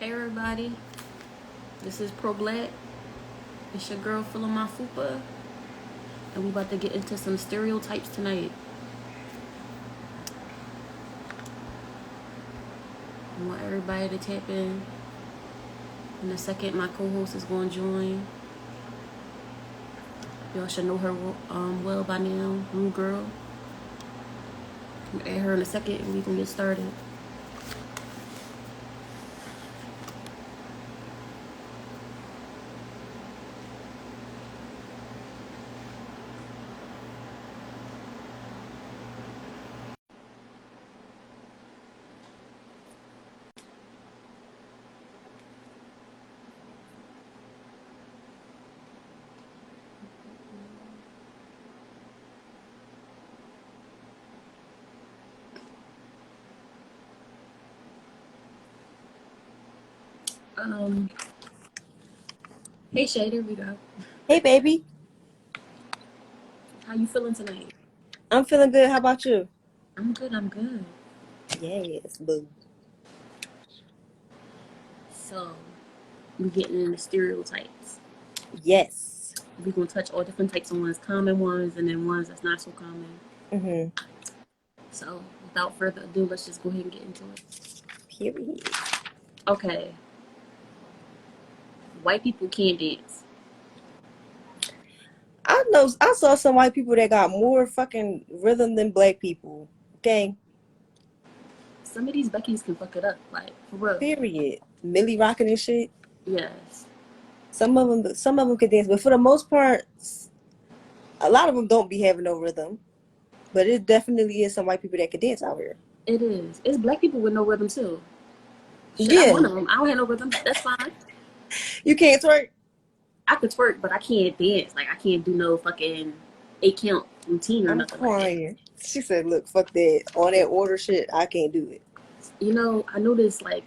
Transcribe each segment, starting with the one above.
Hey everybody, this is ProBLK. It's your girl feeling my fupa, and we about to get into some stereotypes tonight. I want everybody to tap in. In a second, my co-host is going to join. Y'all should know her well by now, Rue Girl. I'm gonna add her in a second, and we can get started. Um, hey Shay, there we go. Hey, baby. How you feeling tonight? I'm feeling good. How about you? I'm good. I'm good. Yes, boo. So, we getting into stereotypes. Yes. We're gonna touch all different types of ones, common ones, and then ones that's not so common. Mm-hmm. So, without further ado, let's just go ahead and get into it. Period. Okay. White people can't dance. I saw some white people that got more fucking rhythm than black people. Okay. Some of these Beckys can fuck it up, like for real. Period. Millie rocking and shit. Yes. Some of them could dance, but for the most part, a lot of them don't be having no rhythm. But it definitely is some white people that could dance out here. It is. It's black people with no rhythm too. Shit, I'm Yeah. one of them. I don't have no rhythm. That's fine. You can't twerk. I could twerk, but I can't dance. Like I can't do no fucking 8 count routine or I'm nothing like that. crying. She said, "Look, fuck that. All that order shit, I can't do it." You know, I noticed like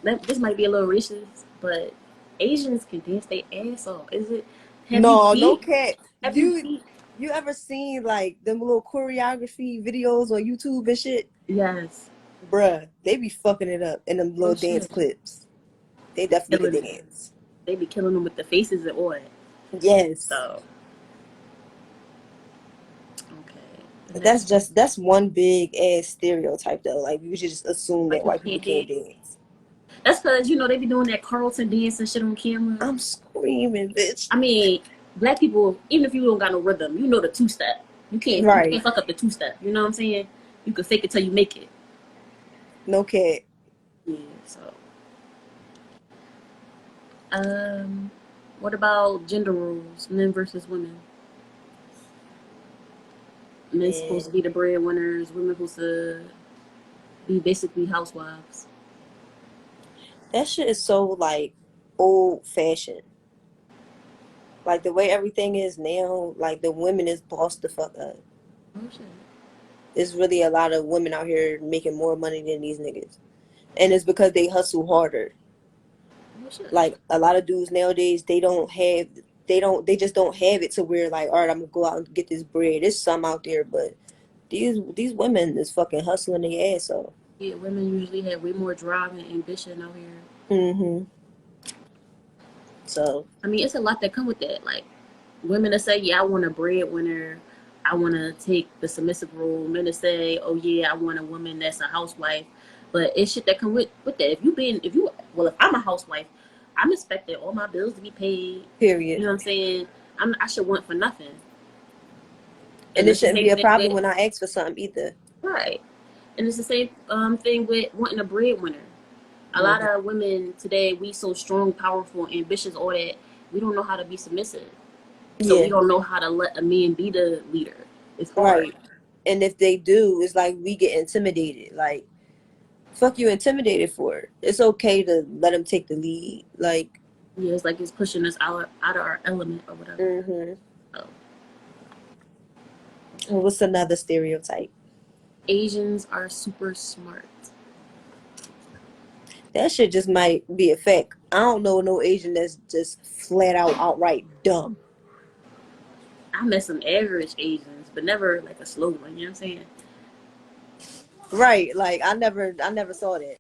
this might be a little racist, but Asians can dance their ass off. Is it? Have you No peeped? cat. Have you You peeped? you ever seen like them little choreography videos on YouTube and shit? Yes. Bruh, they be fucking it up in them Oh little dance shit. clips. They definitely Killing could it. dance. They be killing them with the faces and all that. Yes. So okay. The next one. That's one big ass stereotype though. Like you should just assume White that people white people can't can't dance. dance. That's because they be doing that Carlton dance and shit on camera. I'm screaming, bitch. I mean, black people, even if you don't got no rhythm, you know the two step. You Right. can't fuck up the two step. You know what I'm saying? You can fake it till you make it. No cat. Yeah. So, um, what about gender roles? Men versus women. Men supposed to Man. be the breadwinners. Women supposed to be basically housewives. That shit is so like old fashioned. Like the way everything is now, like the women is bossed the fuck up. Oh shit. There's really a lot of women out here making more money than these niggas. And it's because they hustle harder. Oh shit. Like a lot of dudes nowadays, they just don't have it to where like, all right, I'm gonna go out and get this bread. There's some out there, but these women is fucking hustling their ass off. Yeah, women usually have way more drive and ambition out here. Mm-hmm. So I mean, it's a lot that come with that. Like women that say, "Yeah, I want a breadwinner. I want to take the submissive role." Men that say, "Oh yeah, I want a woman that's a housewife." But it's shit that come with that. If I'm a housewife, I'm expecting all my bills to be paid. You period. know what I'm saying? I should want for nothing. And And it it's the shouldn't same be a thing problem with when I ask for something either. right. And it's the same thing with wanting a breadwinner. A lot Mm-hmm. of women today, we so strong, powerful, ambitious, all that. We don't know how to be submissive. So we Yeah, don't know how to let a man be the leader. It's hard. right. And if they do, it's like we get intimidated. Like, fuck you intimidated for. It's okay to let them take the lead. Like, Yeah, it's like it's pushing us out of our element or whatever. mm-hmm. So, What's another stereotype? Asians are super smart. That shit just might be a fact. I don't know no Asian that's just flat out outright dumb. I met some average Asians, but never like a slow one. You know what I'm saying? Right. Like I never saw that.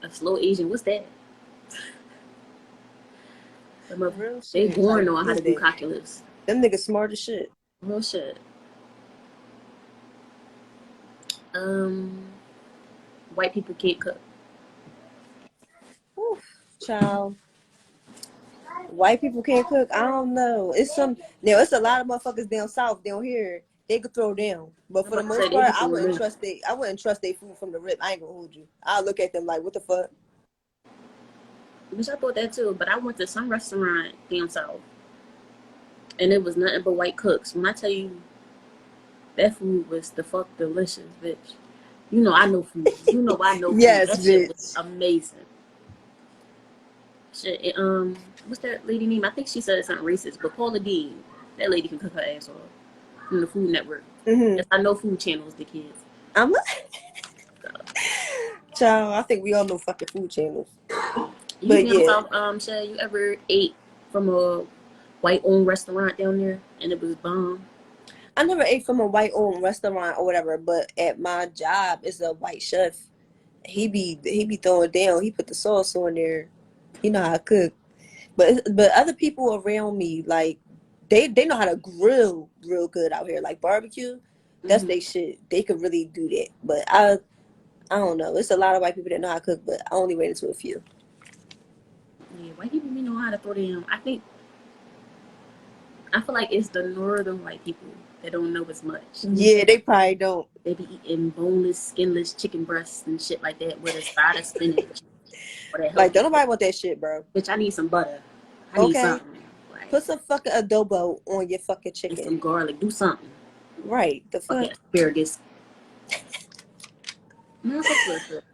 A slow Asian, what's that? Real They shit. born Like, knowing how to do listen, calculus. them niggas smart as shit. Real shit. Um, white people can't cook. Oof, child. White people can't cook. I don't know. It's some now. It's a lot of motherfuckers down south down here. They could throw down, but I'm for the about to say most they part, I different with wouldn't me. trust they. I wouldn't trust they food from the rip. I ain't gonna hold you. I'll look at them like, what the fuck? Which I thought that too, but I went to some restaurant down south, and it was nothing but white cooks. When I tell you that food was the fuck delicious, bitch. You know I know food. You know I know food. Yes, That shit was bitch. amazing. Shit, what's that lady name? I think she said something racist, but Paula Dean. That lady can cook her ass off from the Food Network. Mm-hmm. Yes, I know food channels, the kids. I'm So, child. I think we all know fucking food channels. you But down yeah, south, Shay, you ever ate from a white owned restaurant down there and it was bomb? I never ate from a white owned restaurant or whatever. But at my job, it's a white chef. He be throwing down. He put the sauce on there. You know how I cook. But other people around me, like they know how to grill real good out here. Like barbecue, that's Mm-hmm. they shit. They could really do that. But I don't know. It's a lot of white people that know how to cook, but I only ran into a few. Yeah, white people be know how to throw them. I feel like it's the northern white people that don't know as much. You know what I'm Yeah, saying? they probably don't. They be eating boneless, skinless chicken breasts and shit like that with a side of spinach or that Like healthy don't shit. nobody want that shit, bro. Bitch, I need some butter. I need Okay, something. Like, put some fucking adobo on your fucking and chicken. some garlic. Do something. Right, the Fucking fuck. asparagus. No, fuck that shit.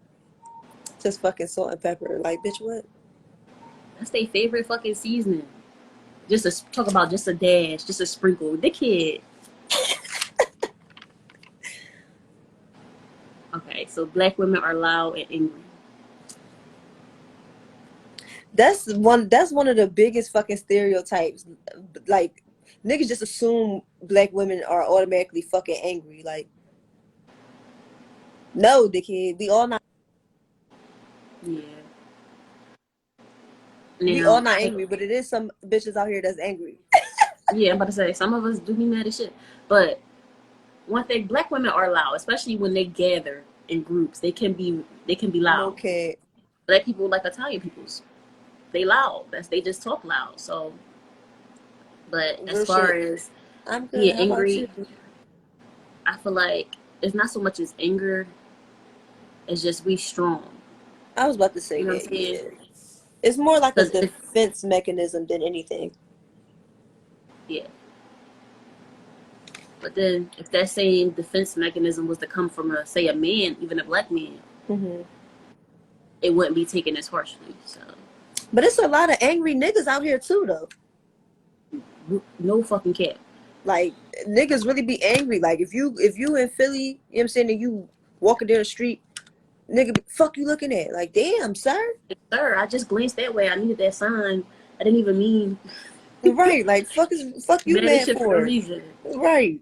Just fucking salt and pepper. Like bitch, what? That's their favorite fucking seasoning. Just to talk about just a dash, just a sprinkle. The kid. Okay, so black women are loud and angry. That's one of the biggest fucking stereotypes. Like niggas just assume black women are automatically fucking angry. Like no, dickhead. Yeah. We all Now, not angry, but it is some bitches out here that's angry. yeah, I'm about to say some of us do be mad as shit, but one thing, black women are loud, especially when they gather in groups. They can be No loud. kid. Black people like Italian peoples. They loud. They just talk loud. So, but as Real far shit. as I'm being good. How about you? angry, I feel like it's not so much as anger, it's just we strong. I was about to say You know what that, I'm saying? yeah. It's more like a Because if defense mechanism than anything. yeah, but then if that same defense mechanism was to come from a man, even a black man, Hmm. it wouldn't be taken as harshly. So But it's a lot of angry niggas out here too, though. no fucking cap. Like niggas really be angry. Like if you in Philly, you know what I'm saying, and you walking down the street, nigga, fuck you looking at? Like, damn, sir. Like, sir, I just glanced that way. I needed that sign. I didn't even mean Right, like fuck you mad as mad shit for no for? reason. Right.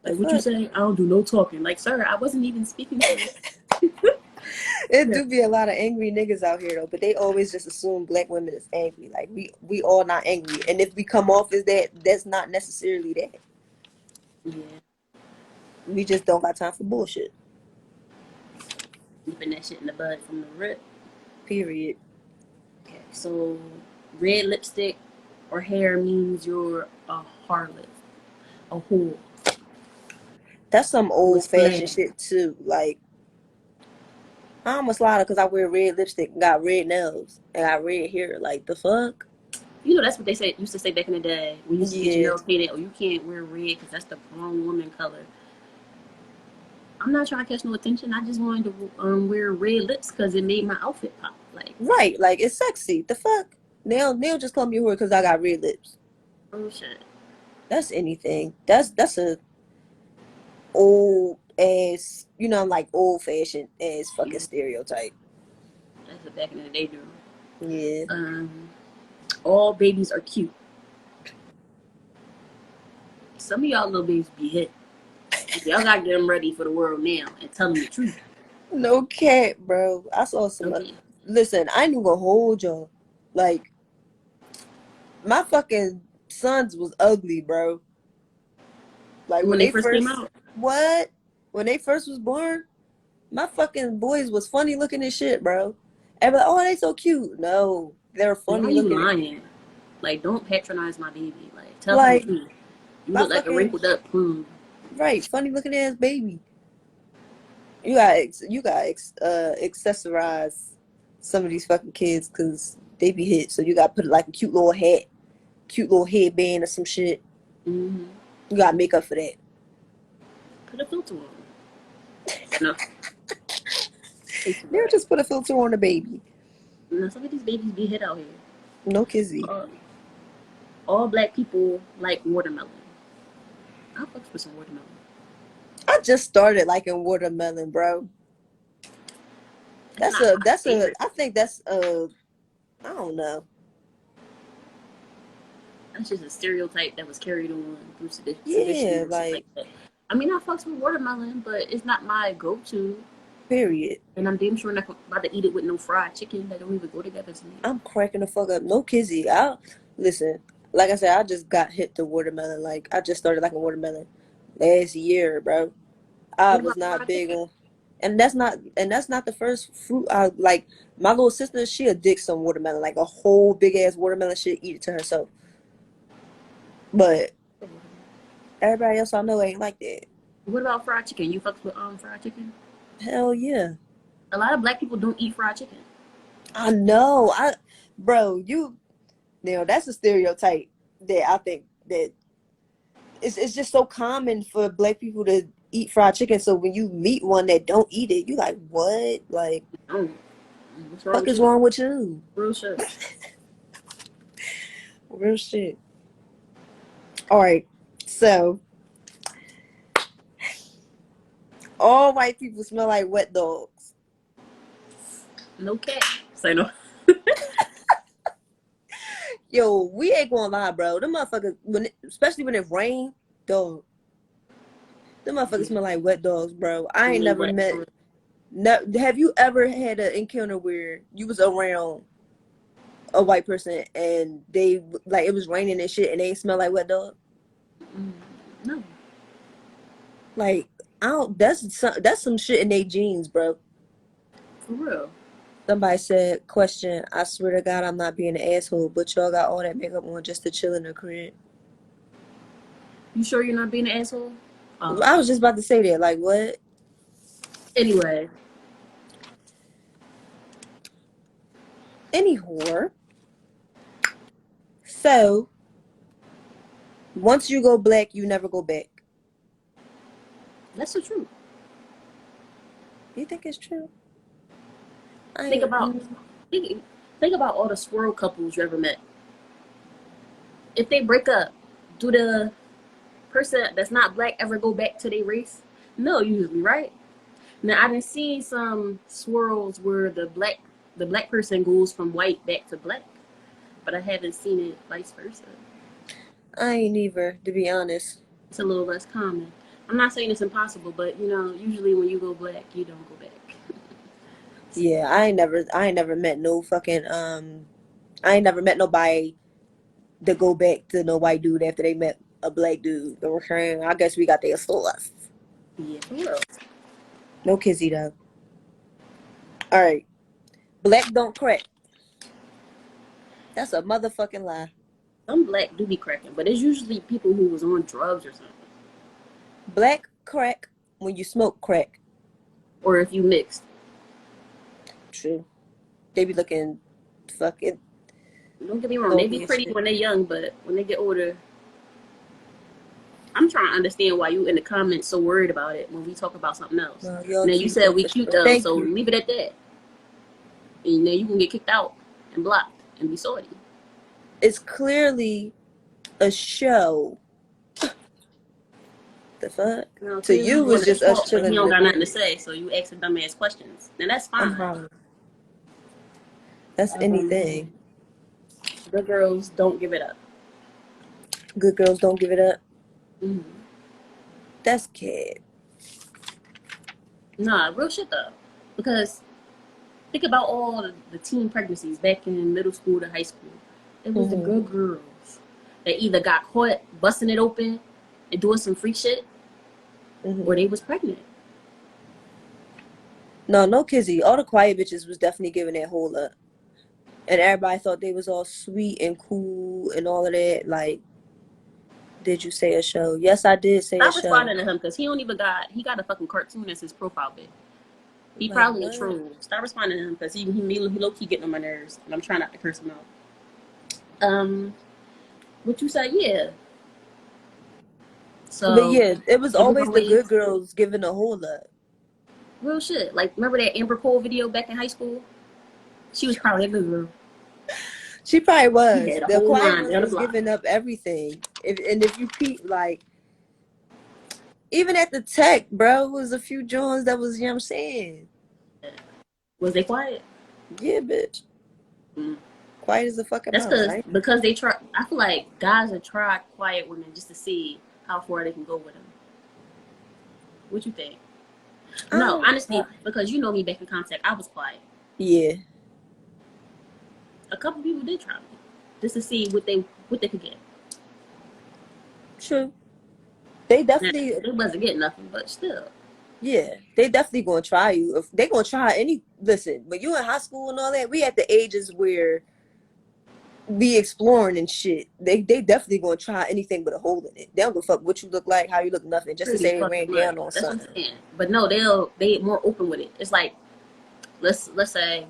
The Like, what you fuck? say? I don't do no talking. Like, sir, I wasn't even speaking to you. It do be a lot of angry niggas out here though, but they always just assume black women is angry. Like we all not angry, and if we come off as that, that's not necessarily that. Yeah, We just don't got time for bullshit. nipping that shit in the bud from the rip. Period. Okay, so red lipstick or hair means you're a harlot, a whore, That's some a old fashioned slut. shit too. Like I'm a slider because I wear red lipstick, and got red nails, and got red hair. Like the fuck? You know that's what they said used to say back in the day. We used to get your Yeah. nails painted. Oh, you can't wear red because that's the wrong woman color. I'm not trying to catch no attention. I just wanted to wear red lips because it made my outfit pop. Like, Right. Like it's sexy. The fuck? Nail just call me a whore because I got red lips. oh shit. That's anything. That's a old ass, like old fashioned ass fucking Yeah, stereotype. that's what back in the day do. Yeah. Um, all babies are cute. Some of y'all little babies be hit. Y'all gotta get them ready for the world now and tell them the truth. No cat, bro. I saw some. Okay. Listen, I ain't even gonna hold y'all. Like, my fucking sons was ugly, bro. Like When when they they first came first out, what? When they first was born, my fucking boys was funny looking as shit, bro. Everybody, oh, they so cute. No, they're why are funny you looking. lying? Like, don't patronize my baby. Like, tell her the Like truth. You my look like a fucking wrinkled up prune. right, funny looking ass baby. You got accessorize some of these fucking kids because they be hit. So you got to put like a cute little hat, cute little headband or some shit. Mm-hmm. You got to make up for that. Put a filter on. No, way too They'll much. just put a filter on the baby. No, some of these babies be hit out here. No kizzy. Uh, all black people like watermelon. I fucks with some watermelon. I just started liking watermelon, bro. It's not my That's a favorite. I think that's a I don't know. That's just a stereotype that was carried on through tradition Yeah, and shit like like that. I mean, I fucks with watermelon, but it's not my go-to. period. And I'm damn sure not about to eat it with no fried chicken that don't even go together to me. I'm cracking the fuck up. No kizzy. I listen. Like I said, I just got hit the watermelon. Like I just started liking watermelon last year, bro. I What was about not fried big chicken? on, and that's not the first fruit. I like my little sister. She addicts some watermelon, like a whole big ass watermelon. She'll eat it to herself. But everybody else I know ain't like that. What about fried chicken? You fucks with fried chicken? Hell yeah. A lot of black people don't eat fried chicken. I know. Bro, that's a stereotype that I think that it's just so common for black people to eat fried chicken. So when you meet one that don't eat it, you like, what? Like, Oh, what's wrong fuck with is you? wrong with you? Real shit. Real shit. All right. So all white people smell like wet dogs. No cat. Say no. Yo, we ain't gonna lie, bro. Them motherfuckers, especially when it rain, dog. Them motherfuckers Yeah, smell like wet dogs, bro. I ain't really never wet. met. No, have you ever had an encounter where you was around a white person and they like it was raining and shit and they smell like wet dog? Mm, no, Like I don't. That's some shit in their jeans, bro. for real. Somebody said, "Question: I swear to God, I'm not being an asshole, but y'all got all that makeup on just to chill in the crib." You sure you're not being an asshole? I was just about to say that. Like what? Anyway, Any whore. So once you go black, you never go back. that's the truth. You think it's true? I Think ain't. about think, think about all the swirl couples you ever met. If they break up, do the person that's not black ever go back to their race? No, usually, right? Now I done seen some swirls where the black person goes from white back to black, but I haven't seen it vice versa. I ain't either, to be honest. It's a little less common. I'm not saying it's impossible, but usually when you go black, you don't go back. Yeah, I ain't never met no fucking I ain't never met nobody to go back to no white dude after they met a black dude. Okay, I guess we got their source. Yeah, for real. No kizzy though. All right, black don't crack. That's a motherfucking lie. Some black do be cracking, but it's usually people who was on drugs or something, Black crack when you smoke crack. or if you mixed. True. They be looking fucking Don't get me wrong, they be salty and pretty shit. when they're young, but when they get older, I'm trying to understand why you in the comments so worried about it when we talk about something else. No, y'all Now you cute said though we for cute sure. though, Thank so you. leave it at that. And then you can get kicked out and blocked and be salty. It's clearly a show. The fuck? To Clearly you you, it's want to just us talk, but he chilling in don't the got nothing to crib. say, so you asking dumbass questions. Now that's I'm fine. hollering. That's Um, anything. the girls don't give it up. Good girls don't give it up. Mm-hmm. That's cat. Nah, real shit though. Because think about all the teen pregnancies back in middle school to high school. It was the Mm-hmm. good girls that either got caught busting it open and doing some freak shit, Mm-hmm. or they was pregnant. No, no kizzy. All the quiet bitches was definitely giving that whole up. And everybody thought they was all sweet and cool and all of that. Like, did you say a show? Yes, I did say a Stop show. responding to him because he don't even got he got a fucking cartoon as his profile pic. He Like, probably a what? troll. Stop responding to him because he low key getting on my nerves, and I'm trying not to curse him out. What you said, yeah. But So yeah, it was it was always the always good girls giving a whole up. real shit. Like remember that Amber Cole video back in high school? She was probably a good girl. She probably She was. had a The whole quiet line ones down the was block. giving up everything. If you peep, like, even at the tech, bro, it was a few Jones that was, you know what I'm saying? Was they quiet? Yeah, bitch. Mm. Quiet as a fucking That's mouse, right? because they try. I feel like guys are try quiet women just to see how far they can go with them. What you think? I No, don't. honestly, because you know me back in contact, I was quiet. Yeah, A couple people did try me just to see what they could get. true. They Now, definitely, they wasn't getting nothing, but still. yeah, they definitely gonna try you. If they gonna try any, listen, when you in high school and all that, we at the ages where be exploring and shit. They definitely gonna try anything but a hole in it. They don't give a fuck what you look like, how you look, nothing. Just to Pretty say they fucking ran much. down on That's what I'm something. saying. But no, they more open with it. It's like let's say,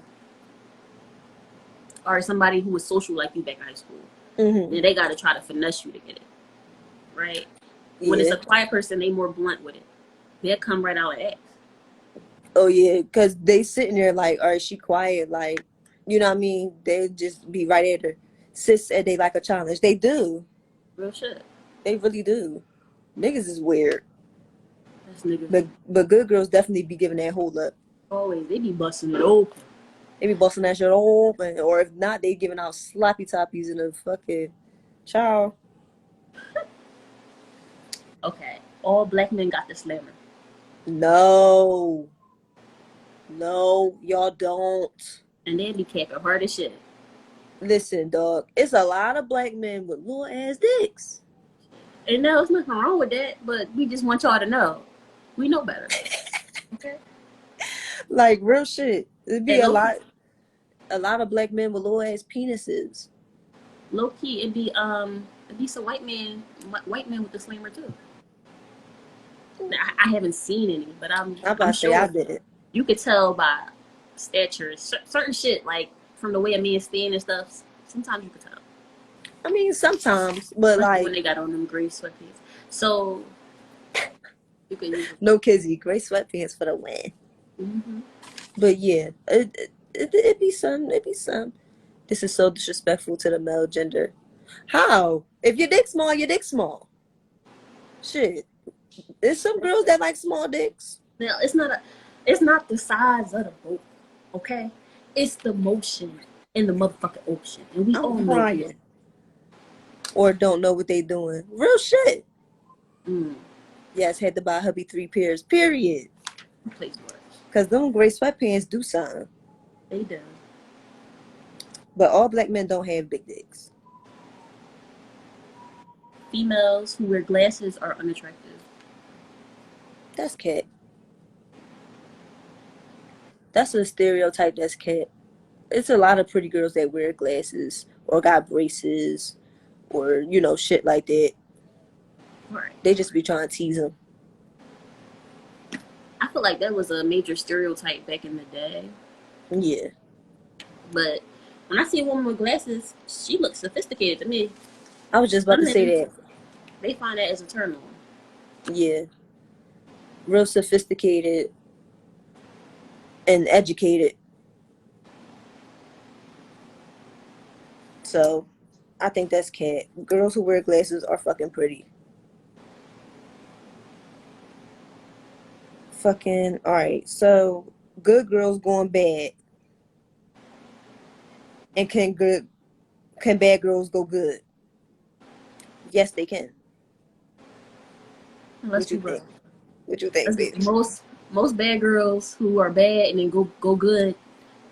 or somebody who was social like you back in high school, Mm-hmm. then they got to try to finesse you to get it, right? When it's Yeah. a quiet person, they more blunt with it. They'll come right out and ask. Oh yeah, because they sitting there like, all right, she quiet, like, you know what I mean? They just be right at her. Sis said they like a challenge. They do. Real shit. They really do. Niggas is weird. That's niggas. But good girls definitely be giving that hold up. Always they be busting it open. They be busting that shit open. Or if not, they giving out sloppy toppies in a fucking child. Okay, all black men got the slammer, No. No, y'all don't. and they be capping hard as shit. Listen, dog. It's a lot of black men with little ass dicks. And no, there's nothing wrong with that, but we just want y'all to know, we know better. Okay. Like real shit. It'd be And a lot of black men with little ass penises. low key, it'd be some white men with the slammer too. I haven't seen any, but I'm I'm about to say I sure did it. you could tell by stature, certain shit like from the way a man stand and stuff. Sometimes you could tell, I mean, sometimes, but especially when like, they got on them gray sweatpants. So you can use it. no kizzy, gray sweatpants for the win. Mm-hmm. But yeah, it be some, it be some. This is so disrespectful to the male gender. How? If your dick small, your dick small. Shit. There's some girls that like small dicks. Now it's not the size of the boat, okay? It's the motion in the motherfucking ocean, and we I'm all know this. crying. Or don't know what they doing. Real shit. Mm, Yes, had to buy hubby 3 pairs. Period. place words. Cause them gray sweatpants do something. They do. But all black men don't have big dicks. Females who wear glasses are unattractive. That's cat. That's a stereotype. That's cat. It's a lot of pretty girls that wear glasses or got braces or shit like that. Right. They just be trying to tease them. I feel like that was a major stereotype back in the day. Yeah. But when I see a woman with glasses, she looks sophisticated to me. I was just about Some to say men, that. they find that as a turn on. Yeah. Real sophisticated and educated. So I think that's cat. Girls who wear glasses are fucking pretty. Fucking alright. So good girls going bad. And can bad girls go good? Yes, they can. Unless What two you think? brothers. What you think, Let's bitch? most Most bad girls who are bad and then go good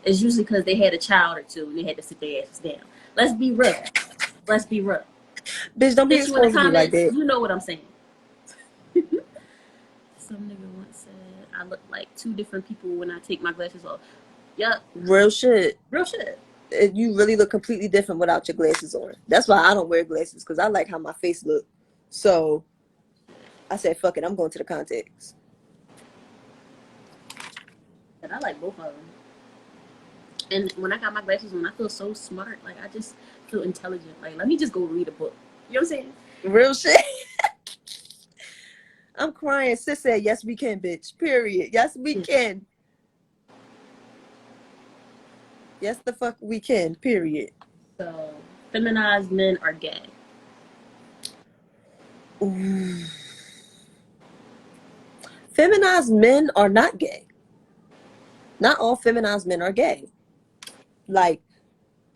is usually because they had a child or two and they had to sit their asses down. Let's be real. Let's be real. Bitch, don't be Since you in the exposing me like comments, that. you know what I'm saying. Some nigga once said I look like two different people when I take my glasses off. Yup. Real shit. Real shit. You really look completely different without your glasses on. That's why I don't wear glasses, because I like how my face look. So I said, fuck it, I'm going to the contacts. And I like both of them. And when I got my glasses on, I feel so smart. Like, I just feel intelligent. Like, let me just go read a book. You know what I'm saying? Real shit. I'm crying. Sis said, yes, we can, bitch. Period. Yes, we can. Yes, the fuck we can. Period. So, feminized men are gay. Ooh. Feminized men are not gay. Not all feminized men are gay. Like,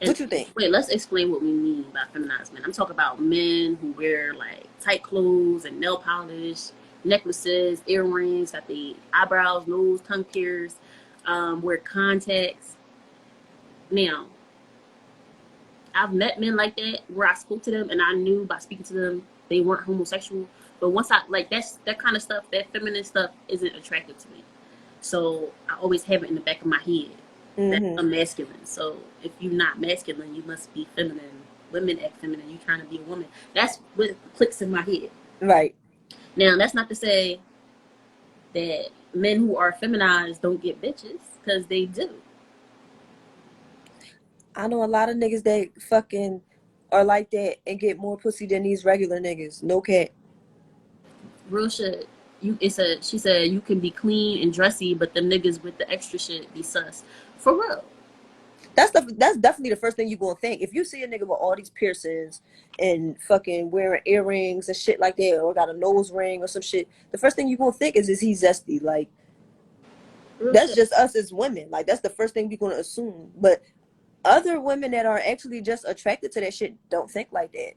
what you think? Wait, let's explain what we mean by feminized men. I'm talking about men who wear like tight clothes and nail polish, necklaces, earrings, got the eyebrows, nose, tongue pierced, wear contacts. Now, I've met men like that where I spoke to them and I knew by speaking to them they weren't homosexual. But once I like that kind of stuff, that feminine stuff isn't attractive to me. So I always have it in the back of my head. That's I'm masculine. So if you're not masculine, you must be feminine. Women act feminine. You trying to be a woman. That's what clicks in my head. Right. Now, that's not to say that men who are feminized don't get bitches, because they do. I know a lot of niggas that fucking are like that and get more pussy than these regular niggas. No cat. Real shit. She said you can be clean and dressy, but the niggas with the extra shit be sus. For real. That's definitely the first thing you gonna think. If you see a nigga with all these piercings and fucking wearing earrings and shit like that, or got a nose ring or some shit, the first thing you gonna think is he zesty? Like, Real that's shit. just us as women. Like, that's the first thing we gonna assume. But other women that are actually just attracted to that shit don't think like that.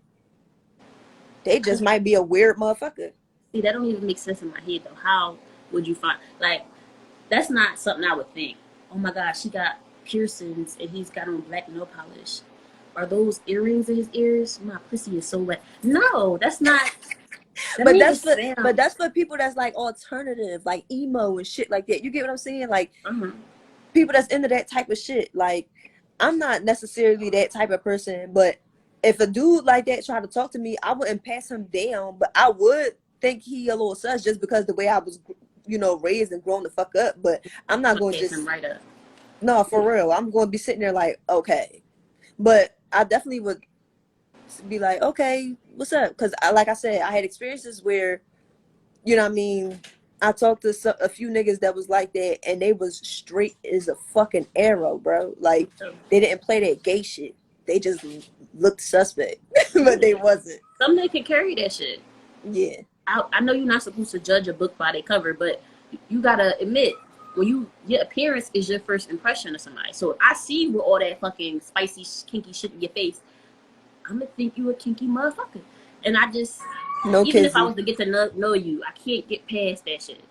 They just might be a weird motherfucker. See, that don't even make sense in my head though. How would you find like that's not something I would think. Oh my gosh, she got piercings and he's got on black nail polish. Are those earrings in his ears? My pussy is so wet. No, that's not. That But means it's that's for people that's like alternative, like emo and shit like that. You get what I'm saying? Like, uh-huh. people that's into that type of shit. Like, I'm not necessarily that type of person, but if a dude like that tried to talk to me, I wouldn't pass him down, but I would think he a little sus just because the way I was, raised and grown the fuck up. But I'm not going to Pass just him right up. no, for real. I'm going to be sitting there like, okay, but I definitely would be like, okay, what's up? Because like I said, I had experiences where, you know what I mean, I talked to a few niggas that was like that, and they was straight as a fucking arrow, bro. Like, they didn't play that gay shit. They just looked suspect, but they wasn't. Some nigga can carry that shit. Yeah. I know you're not supposed to judge a book by their cover, but you gotta admit when your appearance is your first impression of somebody. So if I see you with all that fucking spicy, kinky shit in your face, I'm gonna think you a kinky motherfucker. And I just, no even if I kizzy. was to get to know you, I can't get past that shit.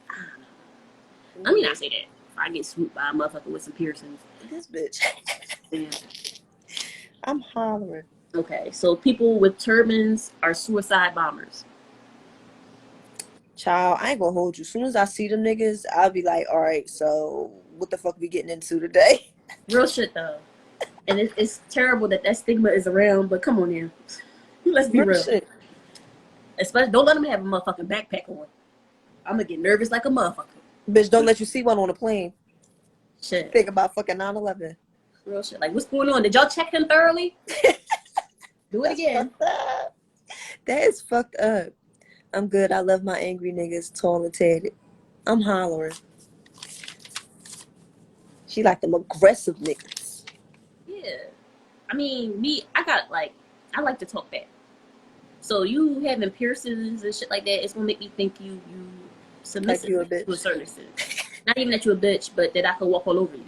I don't know. Let me not say that. If I get swooped by a motherfucker with some piercings. This bitch. Damn. I'm hollering. Okay, so people with turbans are suicide bombers. Child, I ain't gonna hold you. As soon as I see them niggas, I'll be like, all right, so what the fuck we getting into today? Real shit though. And it's terrible that stigma is around, but come on now. Let's be real. Shit. Especially, don't let them have a motherfucking backpack on. I'm gonna get nervous like a motherfucker. Bitch, don't let you see one on a plane. Shit. Think about fucking 9/11. Real shit. Like, what's going on? Did y'all check him thoroughly? Do it again. That is fucked up. I'm good. I love my angry niggas, tall and tatted. I'm hollering. She like them aggressive niggas. Yeah. I mean, I like to talk back. So you having piercings and shit like that, it's gonna make me think you submissive Like you a bitch. to a certain extent. Not even that you're a bitch, but that I could walk all over you.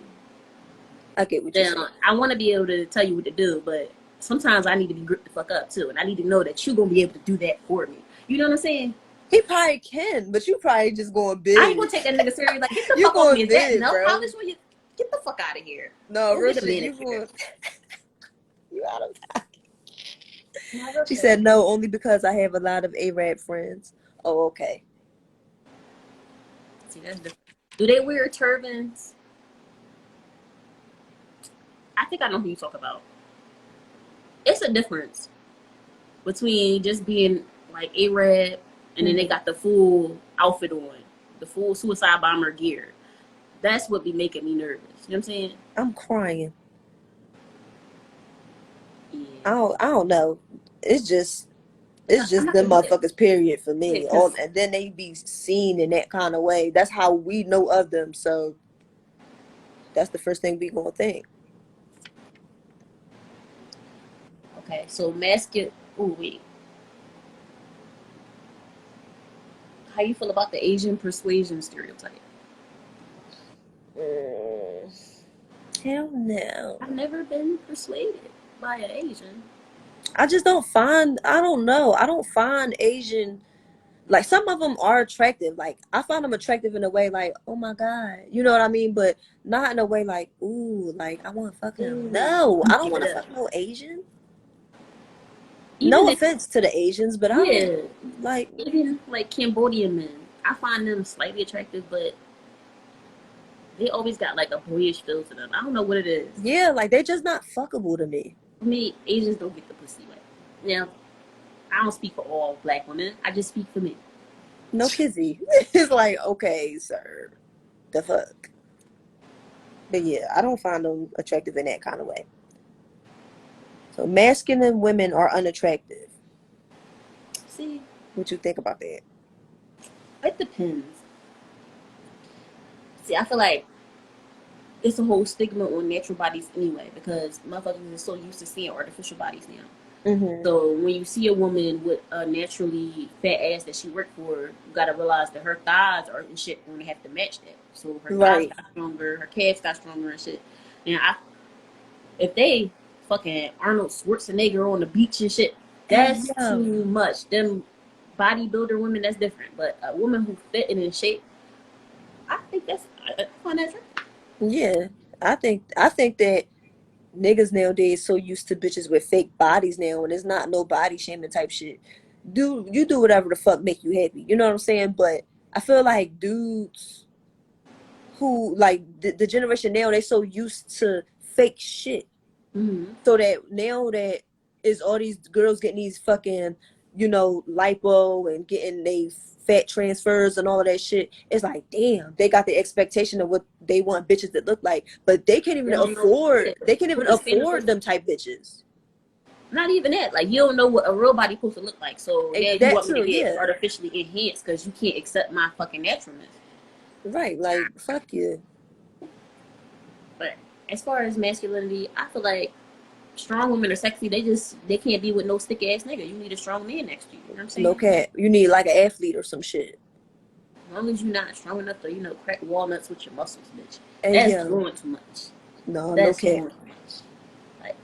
I get what you're saying. Now, I want to be able to tell you what to do, but sometimes I need to be gripped the fuck up too, and I need to know that you're gonna be able to do that for me. You know what I'm saying? He probably can, but you probably just going I ain't big. gonna take that nigga serious. Like, get the You fuck off me. going Is that big, nail bro. polish? When you get the fuck out of here? No, Go real get a shit. You manicure. going? You out of time. No, real She shit. said no, only because I have a lot of Arab friends. Oh, okay. See, that's different. Do they wear turbans? I think I know who you talk about. It's a difference between just being like Arab and then they got the full outfit on, the full suicide bomber gear. That's what be making me nervous. You know what I'm saying? I'm crying. Yeah. I don't know. It's just I'm not them gonna do that. motherfuckers. Period for Yeah, me. All because and then they be seen in that kind of way. That's how we know of them. So that's the first thing we gonna think. okay, so masculine. Oh wait, how you feel about the Asian persuasion stereotype? Mm, hell no. I've never been persuaded by an Asian. I just don't find. I don't know. I don't find Asian. Like some of them are attractive. Like I find them attractive in a way like, oh my god, you know what I mean? But not in a way like, ooh, like I want to fuck him. Ooh, No, I don't give want it to up. fuck no Asian. Even No if offense to the Asians, but I don't yeah, like. even like Cambodian men, I find them slightly attractive, but they always got like a boyish feel to them. I don't know what it is. Yeah, like they're just not fuckable to me. For me, Asians don't get the pussy right. Now, I don't speak for all black women. I just speak for me. No kizzy. It's like okay, sir, the fuck. But yeah, I don't find them attractive in that kind of way. So masculine women are unattractive. See, What you think about that? it depends. See, I feel like it's a whole stigma on natural bodies anyway because motherfuckers are so used to seeing artificial bodies now. Mm-hmm. So when you see a woman with a naturally fat ass that she worked for, you gotta realize that her thighs are and shit going to have to match that. So her thighs Right. got stronger, her calves got stronger and shit. And if they fucking Arnold Schwarzenegger on the beach and shit, Hey that's yo. too much. Them bodybuilder women, that's different. But a woman who fit and in shape, I find that attractive. Yeah. I think that niggas nowadays so used to bitches with fake bodies now and it's not no body shaming type shit. Do whatever the fuck make you happy. You know what I'm saying? But I feel like dudes who like the generation now they so used to fake shit. Mm-hmm. So that now that is all these girls getting these fucking, lipo and getting they fat transfers and all of that shit, it's like, damn, they got the expectation of what they want bitches to look like, but they can't They even don't know afford yeah, they can't even what the standard afford person. them type bitches. Not even that. Like you don't know what a real body supposed to look like. So now you That want me to too, get yeah. artificially enhanced because you can't accept my fucking naturalness. Right, like fuck you. But as far as masculinity, I feel like strong women are sexy. They can't be with no stick ass nigga. You need a strong man next to you. You know what I'm No saying? cat. You need like an athlete or some shit. As long as you're not strong enough to crack walnuts with your muscles, bitch. Hey That's yo. doing too much. No That's cat. doing too much. Like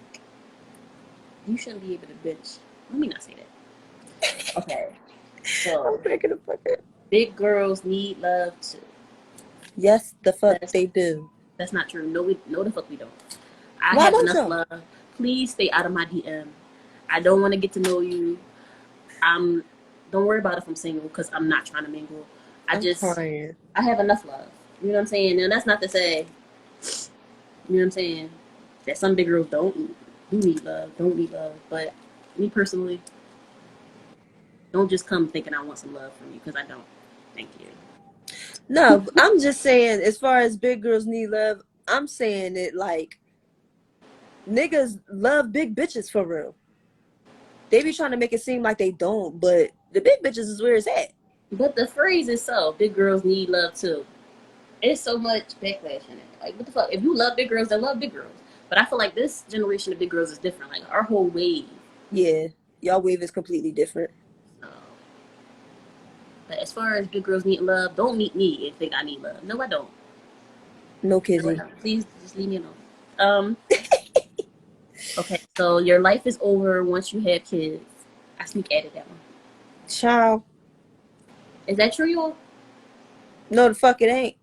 you shouldn't be able to bitch. Let me not say that. Okay. I'm So cracking the fuck up. big girls need love too. Yes, the fuck That's they do. that's not true. No, the fuck we don't. I Why have don't enough y'all? love. Please stay out of my DM. I don't want to get to know you. I'm. Don't worry about if I'm single because I'm not trying to mingle. I'm crying. I have enough love. You know what I'm saying? And that's not to say, you know what I'm saying, that some big girls do need love, don't need love. But me personally, don't just come thinking I want some love from you because I don't. Thank you. No, I'm just saying, as far as big girls need love, I'm saying it like niggas love big bitches for real. They be trying to make it seem like they don't, but the big bitches is where it's at. But the phrase itself, big girls need love too. It's so much backlash in it. Like, what the fuck? If you love big girls, then love big girls. But I feel like this generation of big girls is different. Like, our whole wave. Yeah, y'all wave is completely different. So, but as far as big girls needing love, don't meet me and think I need love. No, I don't. No No, I kizzy. don't. Please just leave me alone. Um. Okay, so your life is over once you have kids. I sneak added that one. Child. Is that true, y'all? No, the fuck it ain't.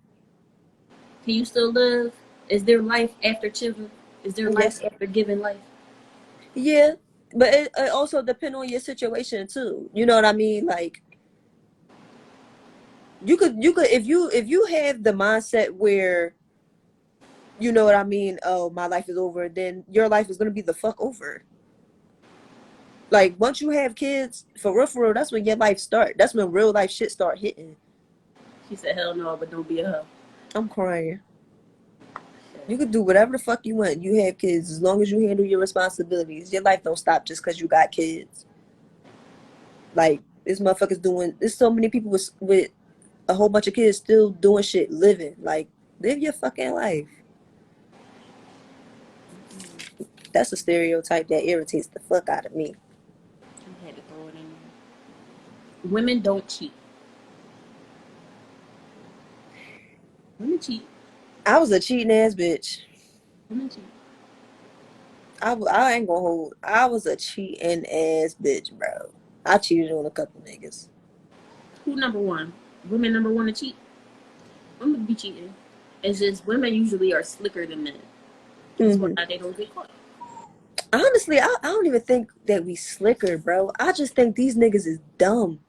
Can you still live? Is there life after children? Is there life Yes, after giving life? yeah, but it also depend on your situation too. You know what I mean? Like you could if you have the mindset where you know what I mean. Oh, my life is over. Then your life is gonna be the fuck over. Like once you have kids, for real, that's when your life start. That's when real life shit start hitting. She said, hell no, but don't be a hoe. I'm crying. You could do whatever the fuck you want. You have kids as long as you handle your responsibilities. Your life don't stop just because you got kids. Like this motherfucker's doing. There's so many people with a whole bunch of kids still doing shit, living. Like live your fucking life. That's a stereotype that irritates the fuck out of me. I had to throw it in there. Women don't cheat. Women cheat. I was a cheating ass bitch. Women cheat. I ain't gonna hold. I was a cheating ass bitch, bro. I cheated on a couple niggas. Who number one? Women number one to cheat. Women be cheating. It's just women usually are slicker than men. That's why Hmm. they don't get caught. Honestly, I don't even think that we slicker, bro. I just think these niggas is dumb.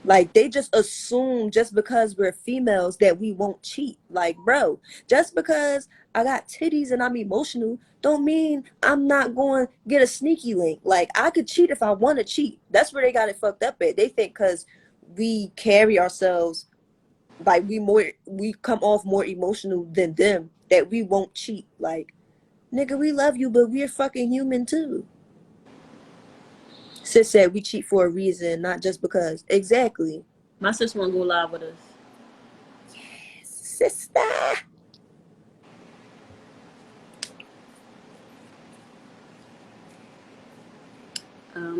Like they just assume just because we're females that we won't cheat. Like, bro, just because I got titties and I'm emotional don't mean I'm not going to get a sneaky link. Like I could cheat if I want to cheat. That's where they got it fucked up at. They think cuz we carry ourselves like we come off more emotional than them that we won't cheat. Like, nigga, we love you, but we're fucking human too. Sis said we cheat for a reason, not just because. Exactly. My sister won't go live with us. Sister.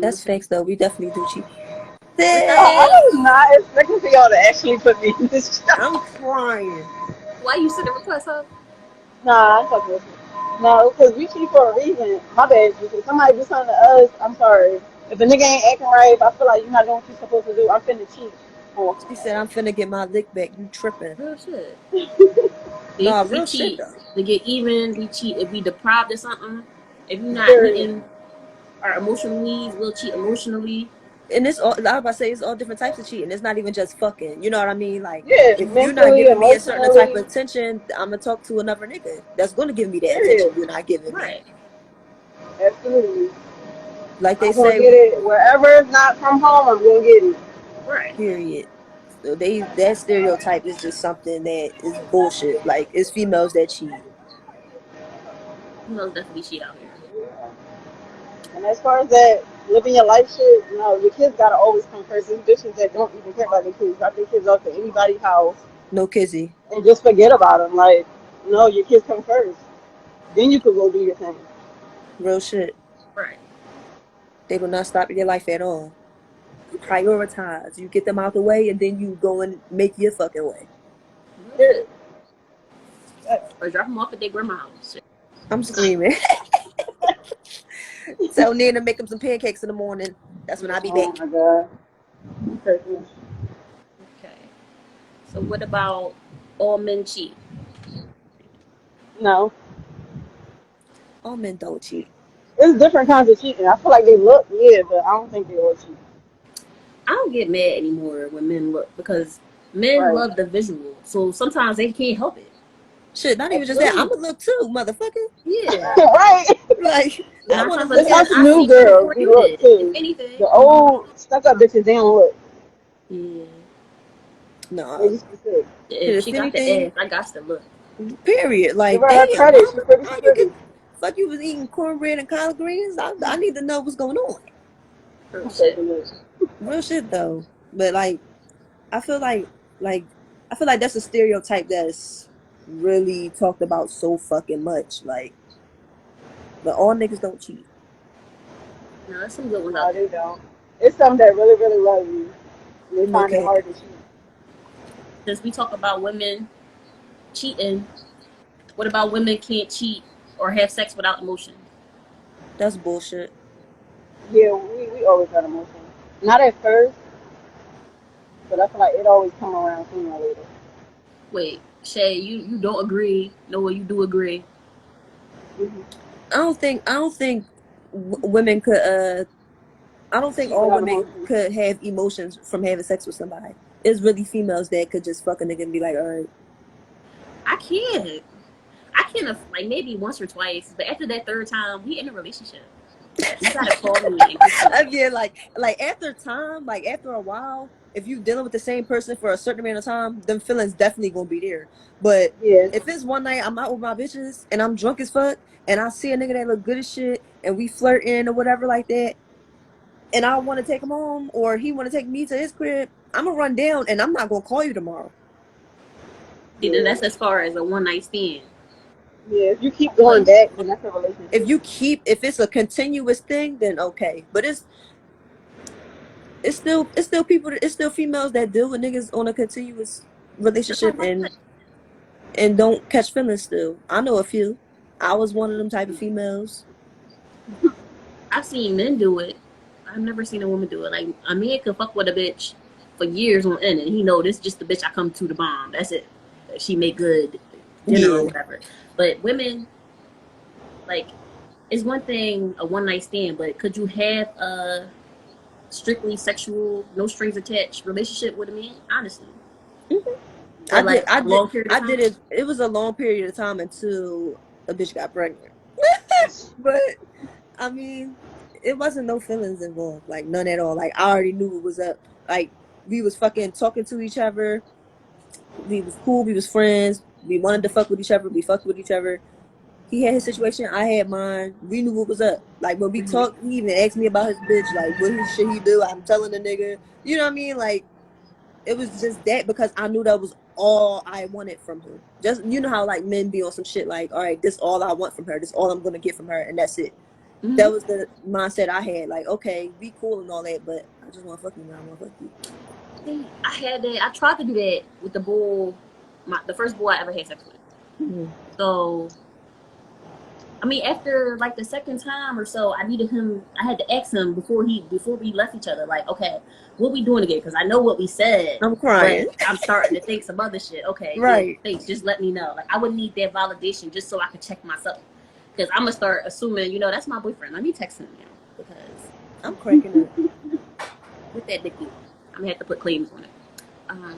That's What's that? facts though. We definitely do cheat. What's Sis, I that? was not expecting for y'all to actually put me in this job. I'm crying. Why you send a request, huh? Nah, I'm fucking with you. No, because we cheat for a reason. My bad. If somebody do something to us, I'm sorry. If a nigga ain't acting right, if I feel like you're not doing what you're supposed to do, I'm finna cheat for She said I'm finna get my lick back. You tripping. Real shit. Nah, We real shit cheat though. to get even. We cheat if we deprived of something. If you're not Period. hitting our emotional needs, we'll cheat emotionally. And it's all I was about to say it's all different types of cheating. It's not even just fucking. You know what I mean? Like Yeah, if you're not mentally, giving me a certain type of emotionally, attention, I'm gonna talk to another nigga that's gonna give me that attention period. you're not giving me. Right. Absolutely. Like they I'm gonna say, get it wherever it's not from home. I'm gonna get it. Right. period. So that stereotype is just something that is bullshit. Like it's females that cheat. Females definitely cheat out here. And as far as that living your life shit, no, your kids gotta always come first. There's bitches that don't even care about their kids. Drop their kids off at anybody's house No kizzy. and just forget about them. Like, no, your kids come first. Then you could go do your thing. Real shit. Right. They will not stop your life at all. Prioritize. You get them out the way and then you go and make your fucking way. Real Period. shit. Or drop them off at their grandma's house. Shit. I'm screaming. Tell Nina to make them some pancakes in the morning. That's when I be Oh back. my god. Okay. Okay. So what about all men cheat? No. All men don't cheat. There's different kinds of cheating. I feel like they look, yeah, but I don't think they all cheat. I don't get mad anymore when men look because men Right. love the visual. So sometimes they can't help it. Shit, not even just that. Absolutely. I'ma look too, motherfucker. Yeah. Right. Like, I Nine wanna times out of look It's ten, at us I new see you girls. before We you look did. If too. anything. The old stuck up bitches, they don't look. Yeah. They nah. used to say. Shit, If if she got the anything, ass, I got to look. period. Give Like, her her damn, credit. She's pretty. how She's you pretty. get fuck you was eating cornbread and collard greens? I need to know what's going on. Oh I'm shit. taking this. Real shit though. But I feel like I feel like that's a stereotype that's really talked about so fucking much. Like, but all niggas don't cheat. No, there's some good ones out No, there. they don't. It's some that really, really love you. And they No find it cap. hard to cheat. Since we talk about women cheating, what about women can't cheat or have sex without emotion? That's bullshit. Yeah, we always got emotions. Not at first. but I feel like it always come around sooner or later. Wait, Shay, you don't agree? No, you do agree. Mm-hmm. I don't think women could I don't think Cheat all without women emotion. could have emotions from having sex with somebody. It's really females that could just fuck a nigga and be like, all right. I can't. I can't like maybe once or twice, but after that third time, we in a relationship. You gotta call me and kiss me. I mean, like after time, like after a while, if you dealing with the same person for a certain amount of time, them feelings definitely gonna be there. But Yeah. if it's one night I'm out with my bitches and I'm drunk as fuck and I see a nigga that look good as shit and we flirting or whatever like that, and I want to take him home or he want to take me to his crib, I'm gonna run down and I'm not gonna call you tomorrow. See, then Yeah. that's as far as a one night stand. Yeah. If you keep going But back, then that's a relationship. If it's a continuous thing, then okay. But it's still people, it's still females that deal with niggas on a continuous that's what relationship I'm about to say. and don't catch feelings still. I know a few. I was one of them type of females. I've seen men do it. I've never seen a woman do it. Like a man could fuck with a bitch for years on end, and he know this is just the bitch I come to the bomb. That's it. She make good dinner or Yeah. whatever. But women, like, it's one thing a one night stand, but could you have a strictly sexual, no strings attached relationship with a man? Honestly, Mhm. for like I a did long period of I time. did it. It was a long period of time until a bitch got pregnant. But I mean, it wasn't no feelings involved, like none at all. Like I already knew it was up. Like we was fucking talking to each other. We was cool. We was friends. We wanted to fuck with each other. We fucked with each other. He had his situation. I had mine. We knew what was up. Like when we Mm-hmm. talked, he even asked me about his bitch. Like should he do? I'm telling the nigga. You know what I mean? Like it was just that because I knew that was all I wanted from her. Just you know how like men be on some shit like, all right, this all I want from her. This all I'm gonna get from her, and that's it. That Mm-hmm. was the mindset I had. Like, okay, be cool and all that, but I just want to fuck you now. I want to fuck you. See, I had that. I tried to do that with the bull, the first bull I ever had sex with. Mm-hmm. So I mean, after like the second time or so, I needed him. I had to ask him before we left each other. Like, okay, what we doing again? Because I know what we said, I'm but crying. I'm starting to think some other shit. Okay, yeah, Right. thanks. Just let me know. Like, I would need that validation just so I could check myself. Because I'm gonna start assuming, that's my boyfriend. Let me text him now because I'm cracking up. with that dicky, I'm gonna have to put claims on it. Um,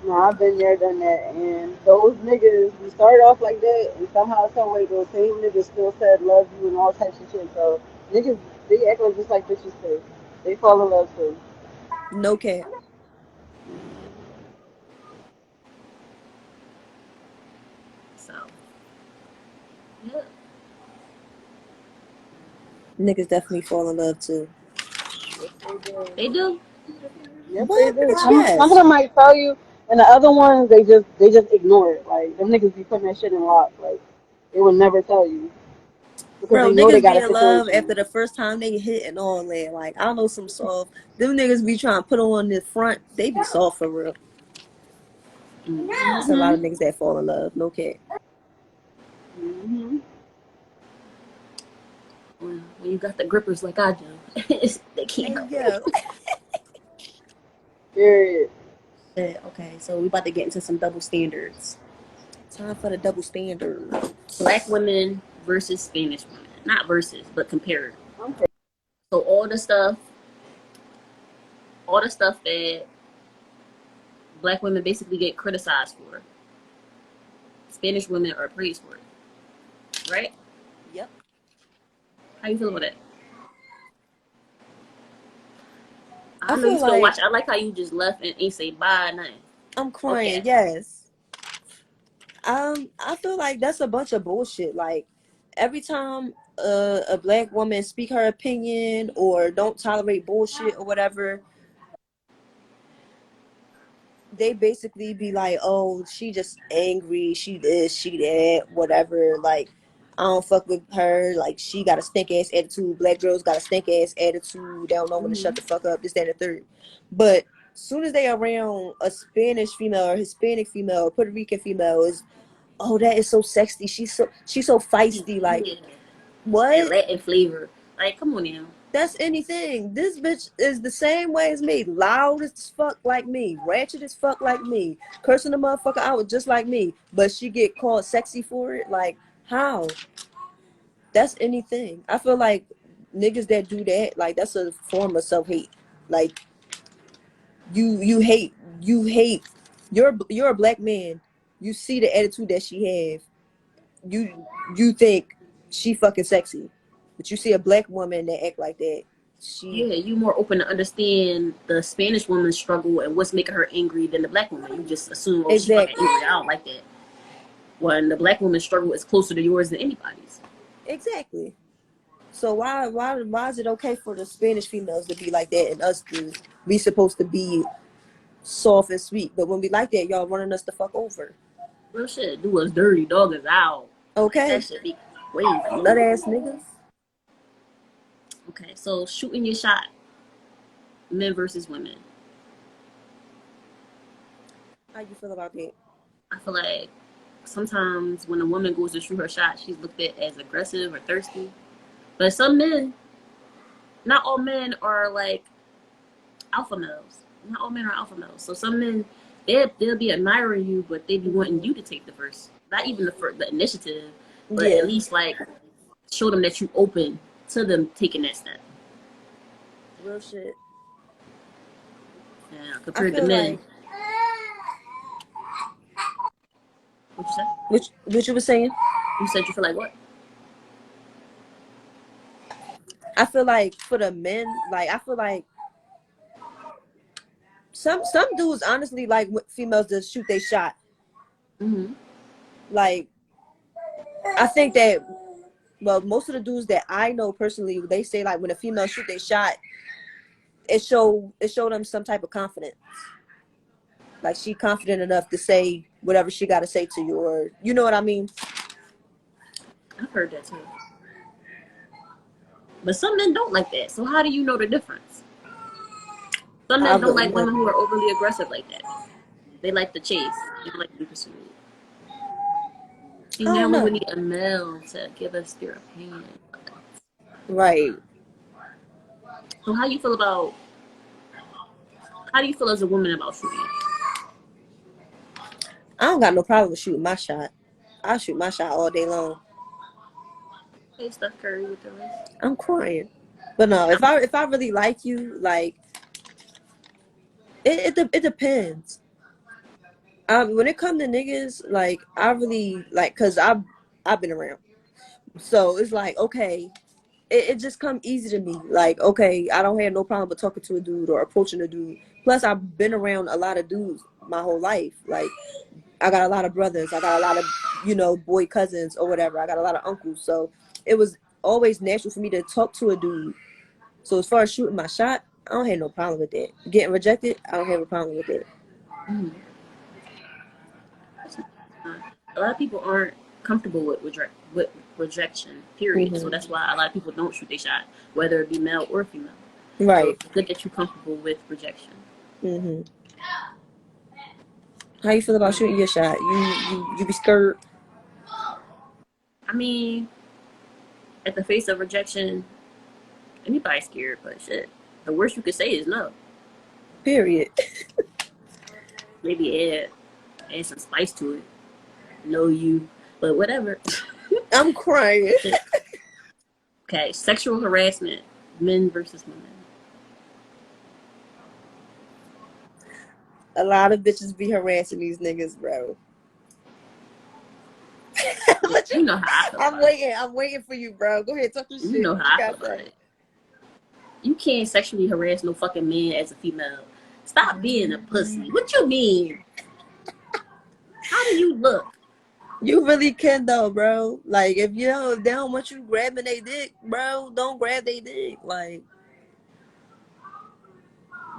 No, I've been there, done that, and those niggas, we started off like that, and somehow, some way, those same niggas still said love you and all types of shit. So niggas, they act like just like bitches too. They fall in love too. No cap. so yeah, Niggas definitely fall in love too. Yes, they do. they do. Yes, they What, do. bitch? Some of Yes. them might tell you, and the other ones they just ignore it. Like them niggas be putting that shit in lock. Like they will never tell you because Bro, they know they niggas got be a in love situation. after the first time they hit and all that. Like, I know some soft. Them niggas be trying to put on the front. They be soft for real. There's a lot Mm-hmm. of niggas that fall in love. No cap. Hmm. When you got the grippers like I do, they can't Hey, go. yo. Period. Okay, so we about to get into some double standards. Time for the double standard. Black women versus Spanish women. Not versus, but compared. Okay. So all the stuff that black women basically get criticized for, Spanish women are praised for it. Right? Yep. How you feel about that? I I know you feel still like watch. I like how you just left and ain't say bye, nothing. I'm crying. Okay. Yes. I feel like that's a bunch of bullshit. Like every time a black woman speak her opinion or don't tolerate bullshit or whatever, they basically be like, "Oh, she just angry. She this, she that, whatever." Like I don't fuck with her. Like she got a stink ass attitude. Black girls got a stink ass attitude. They don't know when to shut Mm-hmm. the fuck up. This, that, and the third. But soon as they around a Spanish female or Hispanic female or Puerto Rican female, is oh that is so sexy. She's so feisty. Like Yeah. That what? Latin flavor. Like, come on now. That's anything. This bitch is the same way as me. Loud as fuck like me. Ratchet as fuck like me. Cursing the motherfucker out just like me. But she get called sexy for it? Like, how? That's anything. I feel like niggas that do that, like, that's a form of self-hate. Like, you hate. You're a black man. You see the attitude that she have. You think she fucking sexy. But you see a black woman that act like that. She Yeah, you more open to understand the Spanish woman's struggle and what's making her angry than the black woman. You just assume, oh, she fucking exactly. angry. I don't like that. When the black woman's struggle is closer to yours than anybody's. Exactly. So why is it okay for the Spanish females to be like that and us to be supposed to be soft and sweet? But when we like that, y'all running us the fuck over. Real shit. Do us dirty. Dog is out. Like, Okay? that should be crazy. Nut ass niggas. Okay, so shooting your shot. Men versus women. How you feel about that? I feel like sometimes when a woman goes to shoot her shot, she's looked at as aggressive or thirsty. But some men, not all men are like alpha males. Not all men are alpha males. So some men, they'll be admiring you, but they be wanting you to take the first. Not even the initiative, but Yeah. at least like show them that you open to them taking that step. Real shit. Yeah, I compared to feel men. like What you say? what you were saying? You said you feel like what? I feel like for the men, like I feel like some dudes honestly like females to shoot they shot. Mm-hmm. Like I think that well, most of the dudes that I know personally, they say like when a female shoot they shot, it showed them some type of confidence. Like she confident enough to say whatever she got to say to you, or you know what I mean. I've heard that too. But some men don't like that. So how do you know the difference? Some I men don't really like women know. who are overly aggressive like that. They like the chase. They don't like to be pursued. See, I now don't we would know. need a male to give us their opinion. Right. So how do you feel as a woman about shooting? I don't got no problem with shooting my shot. I'll shoot my shot all day long. Hey, Steph Curry with the rest. I'm crying. But no, if I really like you, like it depends. When it comes to niggas, like I really like, cause I've been around, so it's like okay, it just come easy to me. Like okay, I don't have no problem with talking to a dude or approaching a dude. Plus, I've been around a lot of dudes my whole life. Like I got a lot of brothers, I got a lot of boy cousins or whatever. I got a lot of uncles, so it was always natural for me to talk to a dude. So as far as shooting my shot, I don't have no problem with that. Getting rejected, I don't have a problem with that. Mm-hmm. A lot of people aren't comfortable with rejection, period. So Hmm. that's why a lot of people don't shoot their shot, whether it be male or female. So Right. it's good that you're comfortable with rejection. Hmm. How you feel about shooting your shot? You be scared? I mean, at the face of rejection, anybody's scared, but shit. The worst you could say is no. Period. Maybe add some spice to it. Know you, but whatever. I'm crying. Okay, sexual harassment, men versus women. A lot of bitches be harassing these niggas, bro. You know how I feel I'm about it. waiting. I'm waiting for you, bro. Go ahead, talk your You shit. know What you how I feel got about to it. You can't sexually harass no fucking man as a female. Stop being a pussy. What you mean? How do you look? You really can though, bro. Like if they don't want you grabbing their dick, bro, don't grab their dick. Like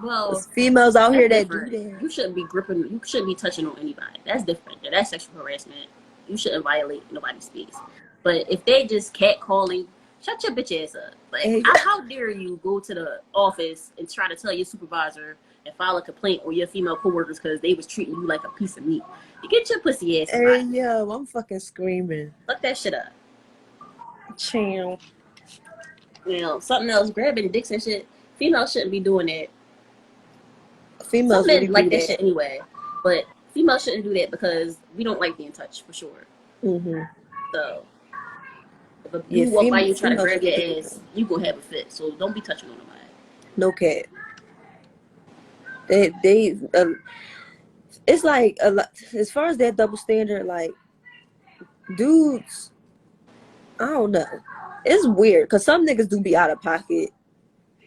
Well, there's females out that's here that do different. that. You shouldn't be gripping. You shouldn't be touching on anybody. That's different. That's sexual harassment. You shouldn't violate nobody's space. But if they just catcalling, shut your bitch ass up. Like, And how dare you go to the office and try to tell your supervisor and file a complaint on your female coworkers because they was treating you like a piece of meat? You get your pussy ass hey, right. yo, I'm fucking screaming. Fuck that shit up. Chill. You know, something else, grabbing dicks and shit. Females shouldn't be doing that. Some Females really men do like that that. shit anyway, but females shouldn't do that because we don't like being touched for sure. Mm-hmm. So if a Yeah, dude walk by you try to females grab really do your that. ass, you gonna have a fit. So don't be touching on nobody. No cat. They it's like a lot as far as that double standard. Like dudes, I don't know. It's weird because some niggas do be out of pocket,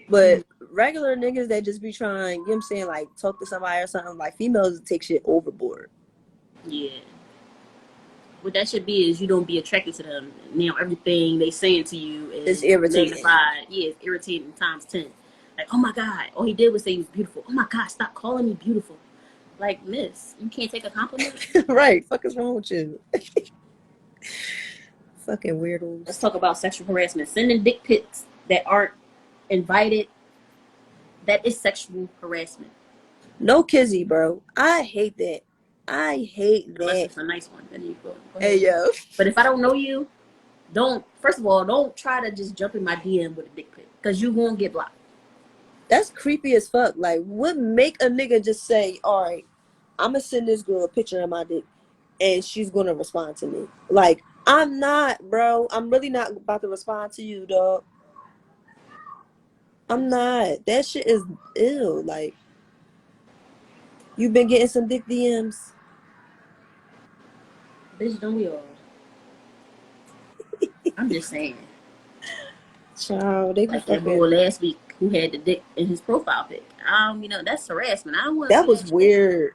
but Mm, regular niggas that just be trying, you know what I'm saying, like talk to somebody or something. Like females take shit overboard. yeah. What that should be is you don't be attracted to them. Now everything they saying to you It's is irritating. magnified. Yeah, it's irritating times 10. Like, oh my God, all he did was say he was beautiful. Oh my God, stop calling me beautiful. Like, miss, you can't take a compliment? Right? Fuck is wrong with you? Fucking Let's weirdos. talk about sexual harassment. Sending dick pics that aren't invited, that is sexual harassment. No kizzy, bro. I hate that. I hate Unless that. it's a nice one. Then you go Hey ahead. yo, But if I don't know you, don't, first of all, don't try to just jump in my DM with a dick pic because you won't get blocked. that's creepy as fuck. Like, what make a nigga just say, "All right, I'm gonna send this girl a picture of my dick, and she's gonna respond to me"? Like, I'm not, bro. I'm really not about to respond to you, dog. I'm not. That shit is ill. Like, you've been getting some dick DMs. Bitch, don't we all? I'm just saying. Child, they be Like that fucking. boy last week who had the dick in his profile pic. That's harassment. I don't want to That see was that shit. weird.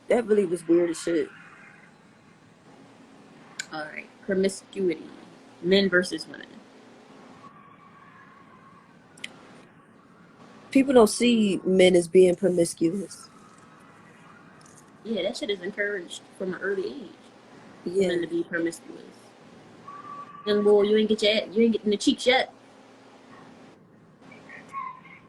That really was weird as shit. All right, promiscuity, men versus women. People don't see men as being promiscuous. Yeah, that shit is encouraged from an early age for Yeah. men to be promiscuous. Young boy, you ain't getting the cheeks yet.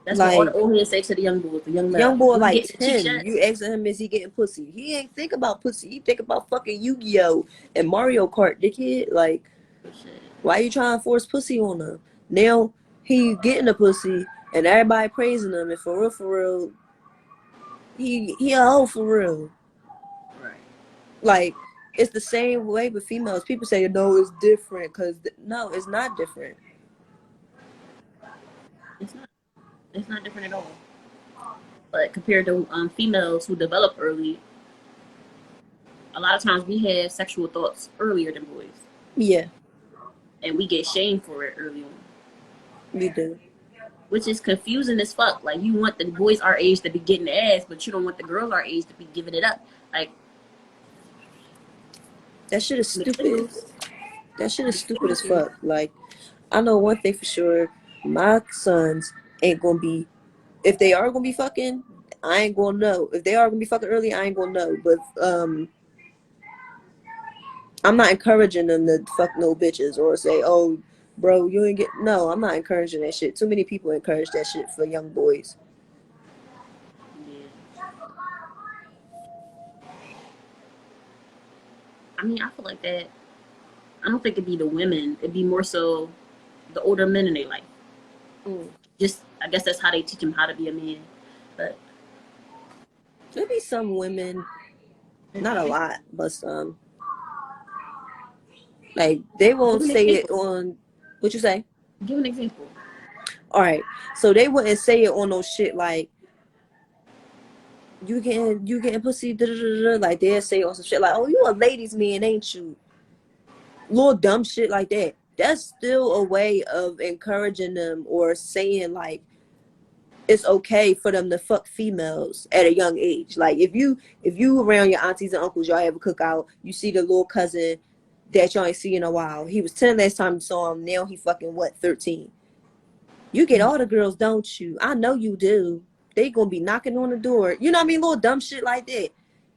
That's what all the Like, old heads say to the young boys, the young young love. boy You ain't like getting the cheeks 10, yet. you asking him, is he getting pussy? He ain't think about pussy. He think about fucking Yu-Gi-Oh! And Mario Kart, dickhead. Like, Oh, shit. why you trying to force pussy on him? Now, he getting the pussy, and everybody praising him, and for real, he a hoe for real. Right. Like, it's the same way with females. People say, no, it's different, because, no, it's not different. It's not. It's not different at all. But compared to females who develop early, a lot of times we have sexual thoughts earlier than boys, Yeah, and we get shamed for it early on, we do. which is confusing as fuck. Like you want the boys our age to be getting the ass, but you don't want the girls our age to be giving it up. Like That shit is mixed stupid. signals, That shit is mixed stupid signals as here. fuck. Like, I know one thing for sure. My sons ain't gonna be, if they are gonna be fucking, I ain't gonna know. If they are gonna be fucking early, I ain't gonna know. But I'm not encouraging them to fuck no bitches or say, oh, bro, you ain't get. No, I'm not encouraging that shit. Too many people encourage that shit for young boys. Yeah, I mean, I feel like that. I don't think it'd be the women. It'd be more so the older men in their life. Mm. Just I guess that's how they teach them how to be a man. But There be some women, not a lot, but some. Like they give won't an say example. it on. What you say? Give an example. All right, so they wouldn't say it on no shit like you getting pussy, da, da, da, da. Like they'll say on some shit like, oh, you a ladies man, ain't you? Little dumb shit like that. That's still a way of encouraging them or saying like it's okay for them to fuck females at a young age. Like if you around your aunties and uncles, y'all have a cookout, you see the little cousin that y'all ain't seen in a while. He was 10 last time you saw him. Now he fucking what, 13. You get all the girls, don't you? I know you do. They gonna be knocking on the door. You know what I mean? Little dumb shit like that.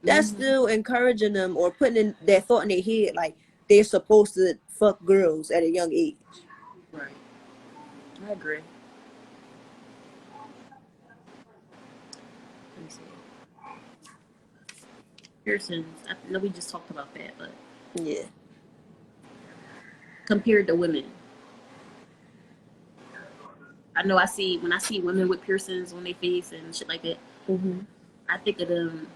That's Mm-hmm. still encouraging them or putting in that thought in their head like they're supposed to fuck girls at a young age. Right. I agree. Let me see. Pearsons. I know we just talked about that, but Yeah. compared to women. I know when I see women with piercings on their face and shit like that, Mm-hmm. I think of them.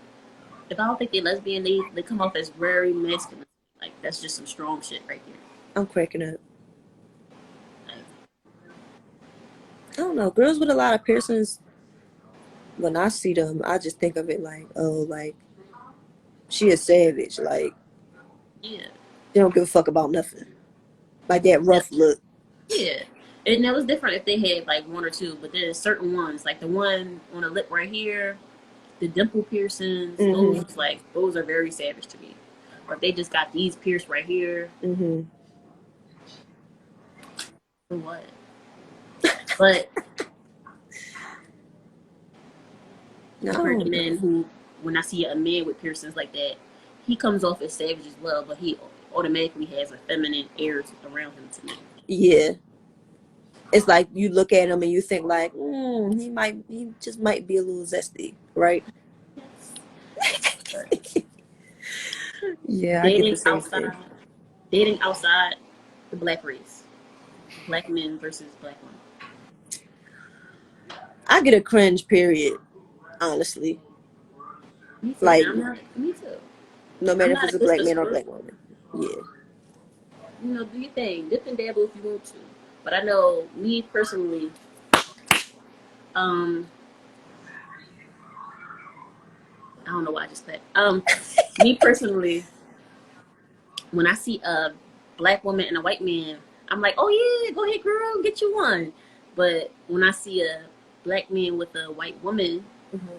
If I don't think they're lesbian, they come off as very masculine. Like that's just some strong shit right there. I'm cracking up. Like, I don't know. Girls with a lot of piercings, when I see them, I just think of it like, oh, like she a savage. Like yeah, they don't give a fuck about nothing. Like that yeah, rough look. yeah. And that was different if they had like one or two, but there's certain ones, like the one on the lip right here, the dimple piercings. Mm-hmm. Those are very savage to me. Or if they just got these pierced right here, Mm-hmm. for what? But I I've heard the don't men know. who, when I see a man with piercings like that, he comes off as savage as well, but he automatically has a feminine air around him to me. Yeah. It's like you look at him and you think like, he just might be a little zesty, right? Yes. But Yeah, I get the dating same outside, thing. dating outside the black race, black men versus black women. I get a cringe period, honestly. Me too. Like And I'm not. Me too. no I'm matter if not it's a against black the man or a sport. black woman. Yeah. You know, do your thing, dip and dabble if you want to. But I know me personally. Um, I don't know why I just said. Me personally, when I see a black woman and a white man, I'm like, oh yeah, go ahead, girl, get you one. But when I see a black man with a white woman, Mm-hmm.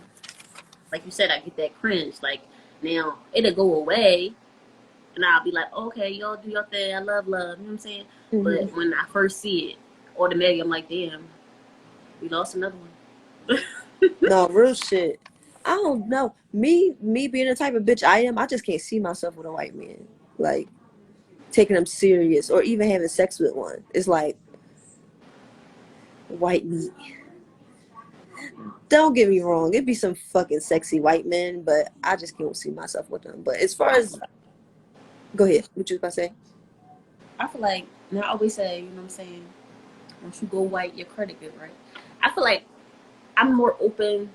like you said, I get that cringe. Like now it'll go away, and I'll be like, okay, y'all do your thing. I love love. You know what I'm saying? Mm-hmm. But when I first see it, automatically I'm like, damn, we lost another one. No, real shit. I don't know. Me being the type of bitch I am, I just can't see myself with a white man. Like taking them serious or even having sex with one. It's like white meat. Don't get me wrong, it'd be some fucking sexy white men, but I just can't see myself with them. But as far I feel as like, go ahead, what you was about to say? I feel like, and I always say, you know what I'm saying? Once you go white, your credit good, right? I feel like I'm more open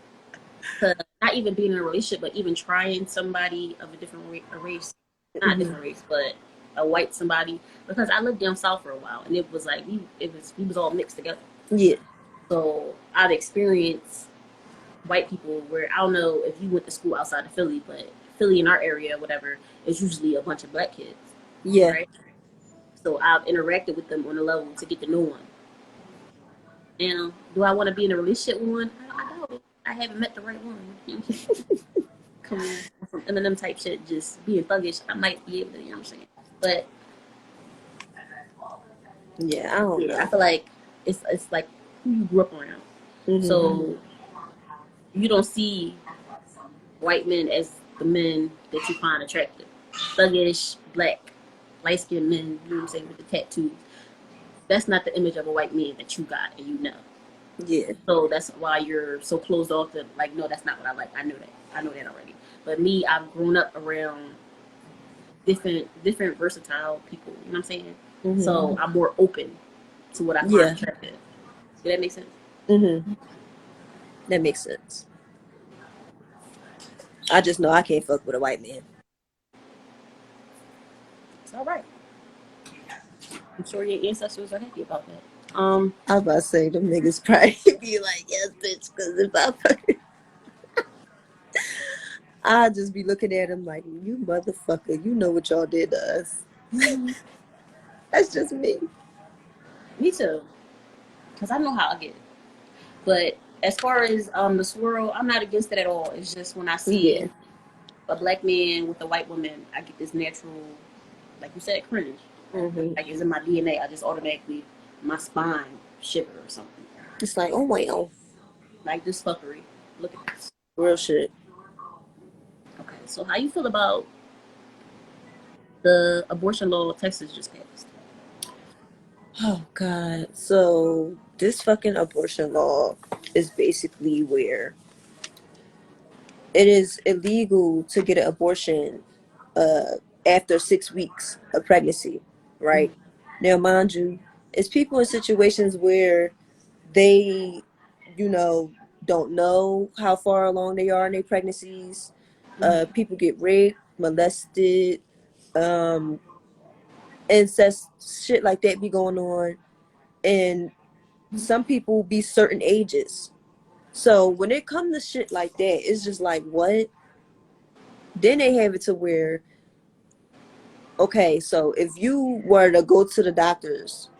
to not even being in a relationship, but even trying somebody of a different race, not a Mm-hmm. different race, but a white somebody, because I lived down south for a while, and it was like we was all mixed together. Yeah. So I've experienced white people where I don't know if you went to school outside of Philly, but Philly in our area, whatever, is usually a bunch of black kids, Yeah. right? So I've interacted with them on a level to get to know one. Now, do I want to be in a relationship with one? I doubt it. I haven't met the right one. Coming from Eminem type shit, just being thuggish, I might be able to, you know what I'm saying? But Yeah, I don't yeah, I know. feel like it's like who you grew up around. Mm-hmm. So you don't see white men as the men that you find attractive. Thuggish, black, light skinned men, you know what I'm saying, with the tattoos. That's not the image of a white man that you got and you know. Yeah. So that's why you're so closed off to like, no, that's not what I like. I know that. I know that already. But me, I've grown up around different versatile people. You know what I'm saying? Mm-hmm. So I'm more open to what I find Yeah. attractive. Does that make sense? Mm-hmm. That makes sense. I just know I can't fuck with a white man. It's all right. I'm sure your ancestors are happy about that. I was about to say them niggas probably be like, yes, bitch, because if I fucking I just be looking at him like, you motherfucker, you know what y'all did to us. That's just me. Me too, because I know how I get. But as far as the swirl, I'm not against it at all. It's just when I see Yeah. a black man with a white woman, I get this natural, like you said, cringe. Mm-hmm. Like it's in my DNA. I just automatically my spine shiver or something. It's like, oh wow, Like this fuckery. Look at this. real shit. Okay, so how you feel about the abortion law Texas just passed? Oh god. So this fucking abortion law is basically where it is illegal to get an abortion after 6 weeks of pregnancy, right? Mm-hmm. Now, mind you, it's people in situations where they, you know, don't know how far along they are in their pregnancies. People get raped, molested, um, incest, shit like that be going on, and some people be certain ages. So when it comes to shit like that, it's just like what? Then they have it to where, okay, so if you were to go to the doctors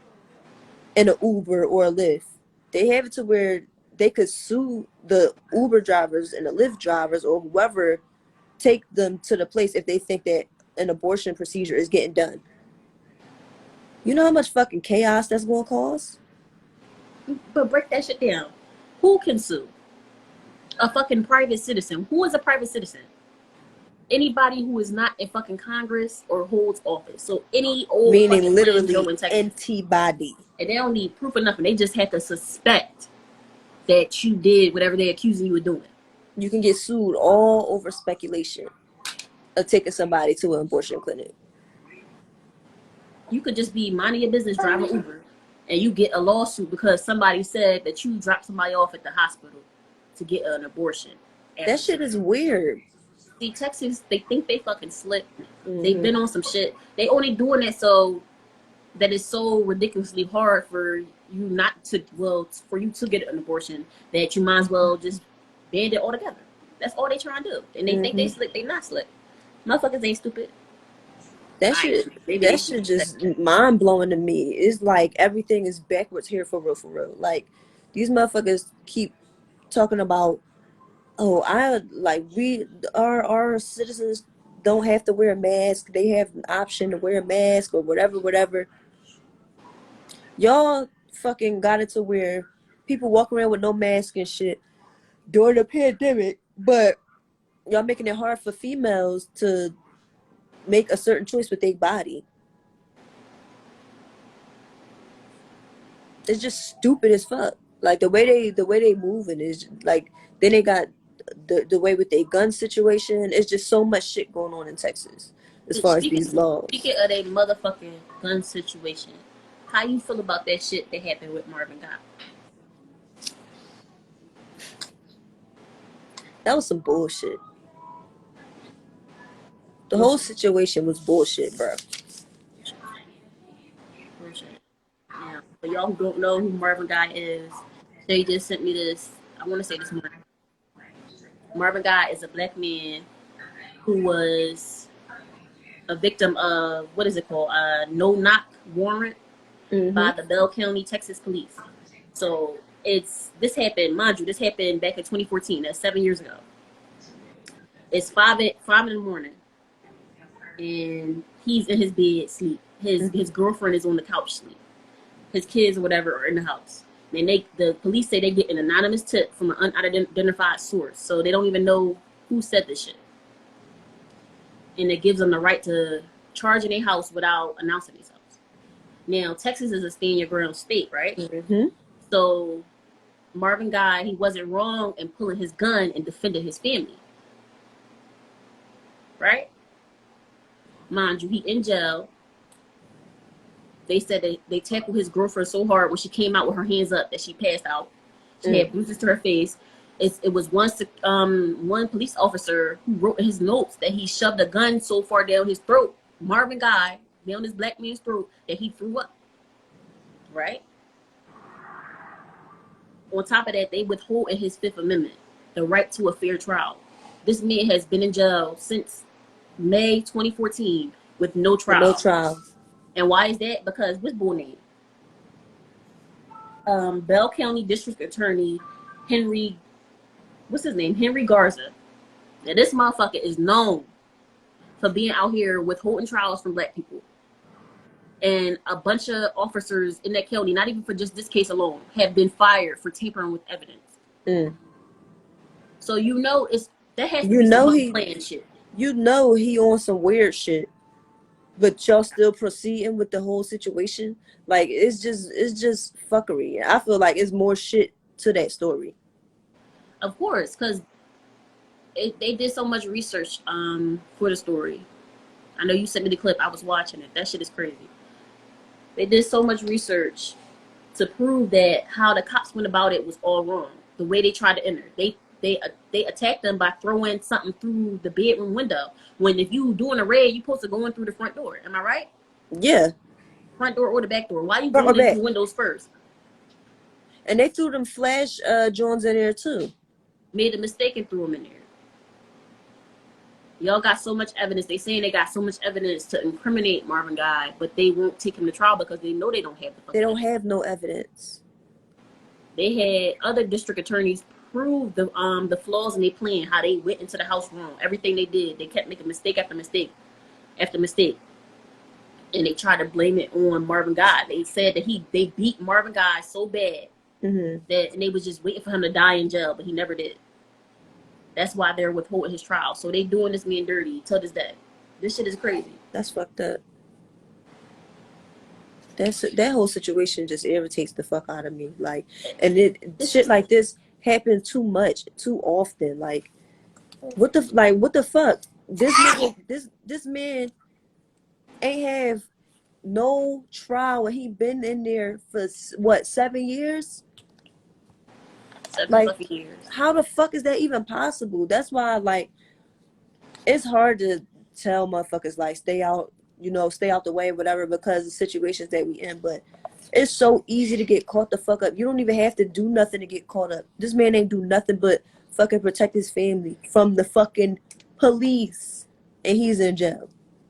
in an Uber or a Lyft, they have it to where they could sue the Uber drivers and the Lyft drivers or whoever take them to the place if they think that an abortion procedure is getting done. You know how much fucking chaos that's going to cause? But break that shit down. Who can sue? A fucking private citizen. Who is a private citizen? Anybody who is not in fucking Congress or holds office. So any old Meaning fucking Lynn Joe literally in Texas. antibody. And they don't need proof of nothing. They just have to suspect that you did whatever they're accusing you of doing. You can get sued all over speculation of taking somebody to an abortion clinic. You could just be minding your business driving Uber and you get a lawsuit because somebody said that you dropped somebody off at the hospital to get an abortion. That shit is weird. See, Texas, they think they fucking slick. They've been on some shit. They only doing it so that it's so ridiculously hard for you not to, well, for you to get an abortion that you might as well just band it all together. That's all they trying to do. And they think they slick. They not slick. Motherfuckers ain't stupid. That shit just mind blowing to me. It's like everything is backwards here for real, for real. Like these motherfuckers keep talking about, oh, our citizens don't have to wear a mask. They have an option to wear a mask or whatever, whatever. Y'all fucking got it to where people walk around with no mask and shit during the pandemic, but y'all making it hard for females to make a certain choice with their body. It's just stupid as fuck. Like the way they moving is like, then they got the way with their gun situation. It's just so much shit going on in Texas as far as these laws. Speaking of a motherfucking gun situation, how you feel about that shit that happened with Marvin Guy? That was some bullshit. The whole situation was bullshit, bro. Bullshit. Yeah. For y'all who don't know who Marvin Guy is, they just sent me this. I want to say this morning. Marvin Guy is a black man who was a victim of, what is it called? A no-knock warrant by the Bell County, Texas police. So this happened, mind you, this happened back in 2014. That's 7 years ago. It's 5 in the morning, and he's in his bed sleep. His girlfriend is on the couch sleep. His kids or whatever are in the house. And the police say they get an anonymous tip from an unidentified source, so they don't even know who said this shit. And it gives them the right to charge in their house without announcing themselves. Now, Texas is a stand your ground state, right? So Marvin Guy, he wasn't wrong in pulling his gun and defending his family, right? Mind you, he in jail. They said that they tackled his girlfriend so hard when she came out with her hands up that she passed out. She had bruises to her face. It was one police officer who wrote in his notes that he shoved a gun so far down his throat, Marvin Guy, down this black man's throat, that he threw up. Right? On top of that, they withhold in his Fifth Amendment the right to a fair trial. This man has been in jail since May 2014 with no trial. No trial. And why is that? Because what's bull name? Bell County District Attorney Henry, what's his name? Henry Garza. Now this motherfucker is known for being out here withholding trials from black people. And a bunch of officers in that county, not even for just this case alone, have been fired for tampering with evidence. So you know that has to be some planned shit. You know he on some weird shit. But y'all still proceeding with the whole situation. Like it's just fuckery. I feel like it's more shit to that story. Of course, because they did so much research for the story. I know you sent me the clip. I was watching it. That shit is crazy. They did so much research to prove that how the cops went about it was all wrong. The way they tried to enter, they attacked them by throwing something through the bedroom window. When if you doing a raid, you supposed to go in through the front door. Am I right? Yeah. Front door or the back door? Why you Front or going in back. through windows first? And they threw them flash joints in there too. Made a mistake and threw them in there. Y'all got so much evidence. They saying they got so much evidence to incriminate Marvin Guy, but they won't take him to trial because they know they don't have the. They don't have no evidence. They had other district attorneys prove the flaws in their plan, how they went into the house wrong, everything they did. They kept making mistake after mistake after mistake, and they tried to blame it on Marvin Guy. They said that they beat Marvin Guy so bad that and they was just waiting for him to die in jail, but he never did. That's why they're withholding his trial. So they doing this man dirty till this day. This shit is crazy. That's fucked up. That whole situation just irritates the fuck out of me. Like, and shit like this happens too much, too often. Like, what the fuck? This man ain't have no trial, and he been in there for what, 7 years? 7 Like, fucking years. how the fuck is that even possible? That's why, like, it's hard to tell motherfuckers, like, stay out the way, whatever, because of the situations that we in. But it's so easy to get caught the fuck up. You don't even have to do nothing to get caught up. This man ain't do nothing but fucking protect his family from the fucking police, and he's in jail.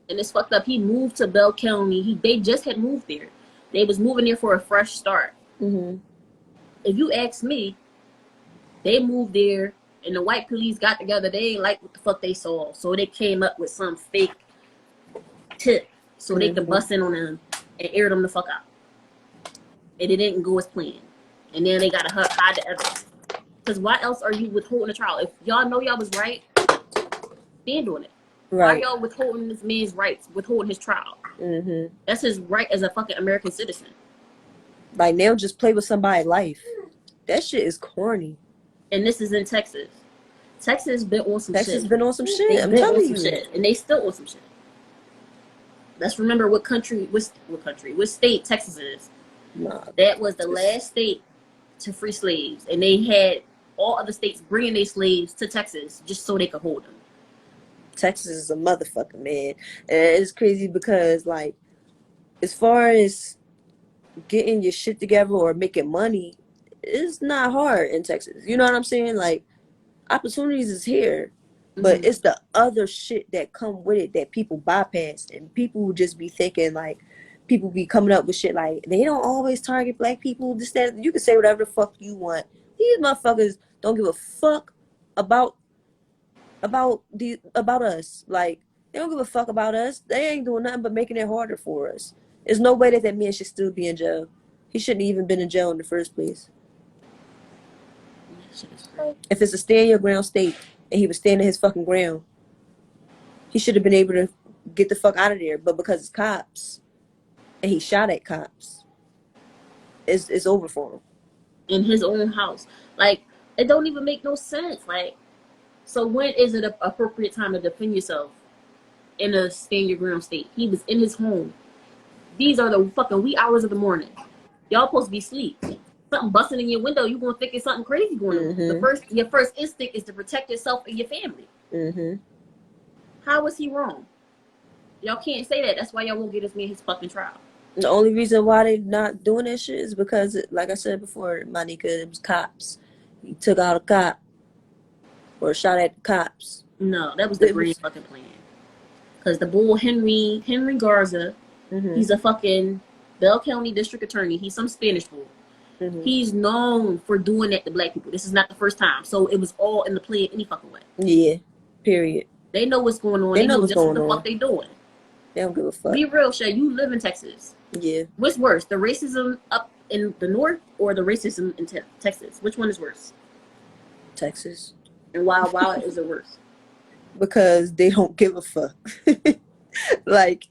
And it's fucked up. He moved to Bell County. They just had moved there. They was moving there for a fresh start. If you ask me, they moved there, and the white police got together. They ain't like what the fuck they saw, so they came up with some fake tip so they could bust in on them and air them the fuck out. And it didn't go as planned. And then they gotta hide the evidence. Because why else are you withholding a trial? If y'all know y'all was right, stand on it. Right. Why y'all withholding this man's rights, withholding his trial? That's his right as a fucking American citizen. Like, they'll just play with somebody's life. That shit is corny. And this is in Texas. Texas been on some shit. Texas been on some shit. I'm telling you. Shit, and they still on some shit. Let's remember what state Texas is. Nah, that was the last state to free slaves, and they had all other states bringing their slaves to Texas just so they could hold them. Texas is a motherfucker, man. And it's crazy because, like, as far as getting your shit together or making money, it's not hard in Texas. You know what I'm saying? Like, opportunities is here, but it's the other shit that come with it that people bypass, and people just be thinking, like, people be coming up with shit like, they don't always target black people. This, that, you can say whatever the fuck you want. These motherfuckers don't give a fuck about us. Like, they don't give a fuck about us. They ain't doing nothing but making it harder for us. There's no way that man should still be in jail. He shouldn't even been in jail in the first place. If it's a stand your ground state and he was standing his fucking ground, he should have been able to get the fuck out of there. But because it's cops and he shot at cops, it's over for him. In his own house. Like, it don't even make no sense. Like, so when is it an appropriate time to defend yourself in a stand your ground state? He was in his home. These are the fucking wee hours of the morning. Y'all supposed to be asleep. Something busting in your window, you gonna think it's something crazy going on. Your first instinct is to protect yourself and your family. How was he wrong? Y'all can't say that. That's why y'all won't get this man his fucking trial. The only reason why they not doing that shit is because, like I said before, Monica, it was cops. He took out a cop or shot at the cops. No, that was the grand fucking plan. Because the bull Henry Garza, he's a fucking Bell County district attorney. He's some Spanish bull. He's known for doing that to black people. This is not the first time. So it was all in the plan any fucking way. Yeah, period. They know what's going on. They know just what the fuck they doing. They don't give a fuck. Be real, Shay. You live in Texas. Yeah. What's worse, the racism up in the north or the racism in Texas? Which one is worse? Texas. And why is it worse? Because they don't give a fuck. Like,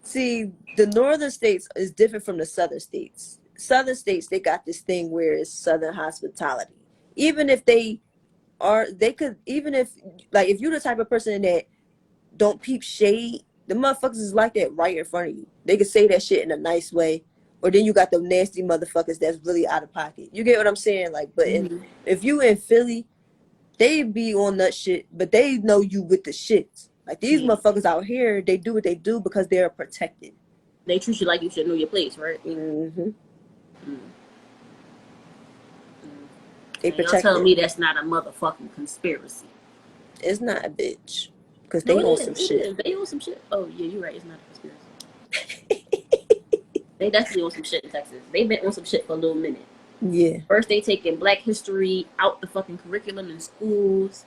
see, the northern states is different from the southern states. Southern states, they got this thing where it's southern hospitality. Even if if you're the type of person that don't peep shade, the motherfuckers is like that right in front of you. They could say that shit in a nice way, or then you got the nasty motherfuckers that's really out of pocket. You get what I'm saying? Like, but if you in Philly, they be on that shit, but they know you with the shits. Like these Yeah. motherfuckers out here, they do what they do because they're protected. They treat you like you should know your place, right? Mm-hmm. They And y'all tell protected. me that's not a motherfucking conspiracy. It's not a bitch. Because No, they it on is. some It shit. is. They on some shit. Oh yeah, you're right. It's not a conspiracy. They definitely on some shit in Texas. They've been on some shit for a little minute. Yeah. First, they taking Black history out the fucking curriculum in schools,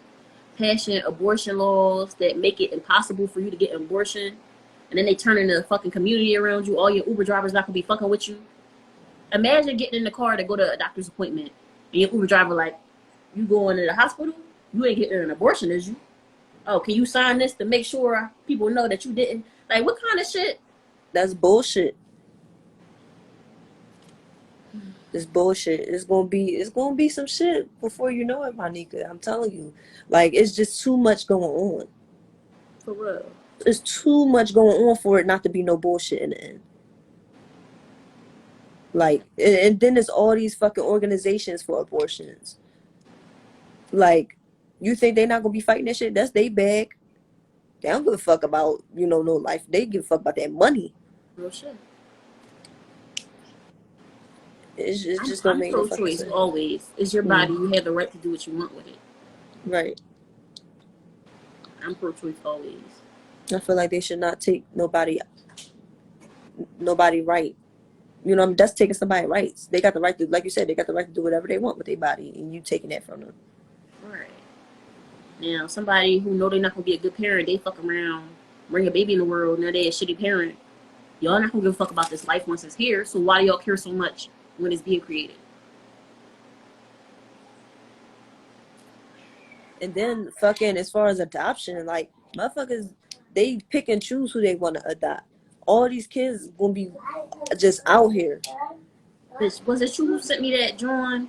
passing abortion laws that make it impossible for you to get an abortion, and then they turning the fucking community around you. All your Uber drivers not gonna be fucking with you. Imagine getting in the car to go to a doctor's appointment, and your Uber driver like, you going to the hospital? You ain't getting an abortion, is you? Oh, can you sign this to make sure people know that you didn't? Like, what kind of shit? That's bullshit. It's bullshit. It's gonna be some shit before you know it, my nigga. I'm telling you. Like, it's just too much going on. For real. There's too much going on for it not to be no bullshit in the end. Like, and then there's all these fucking organizations for abortions. Like, you think they're not gonna be fighting that shit? That's they bag. They don't give a fuck about, no life. They give a fuck about that money. Real shit. It's just don't I'm make no fucking pro-choice sense. always. It's your body. You have the right to do what you want with it. Right. I'm pro-choice always. I feel like they should not take nobody right. That's taking somebody's rights. They got the right to, like you said, they got the right to do whatever they want with their body, and you taking that from them. Right. Now, somebody who know they're not gonna be a good parent, they fuck around, bring a baby in the world, now they a shitty parent. Y'all not gonna give a fuck about this life once it's here, so why do y'all care so much when it's being created? And then fucking as far as adoption, like motherfuckers, they pick and choose who they want to adopt. All these kids gonna be just out here. Bitch, was it you who sent me that drawing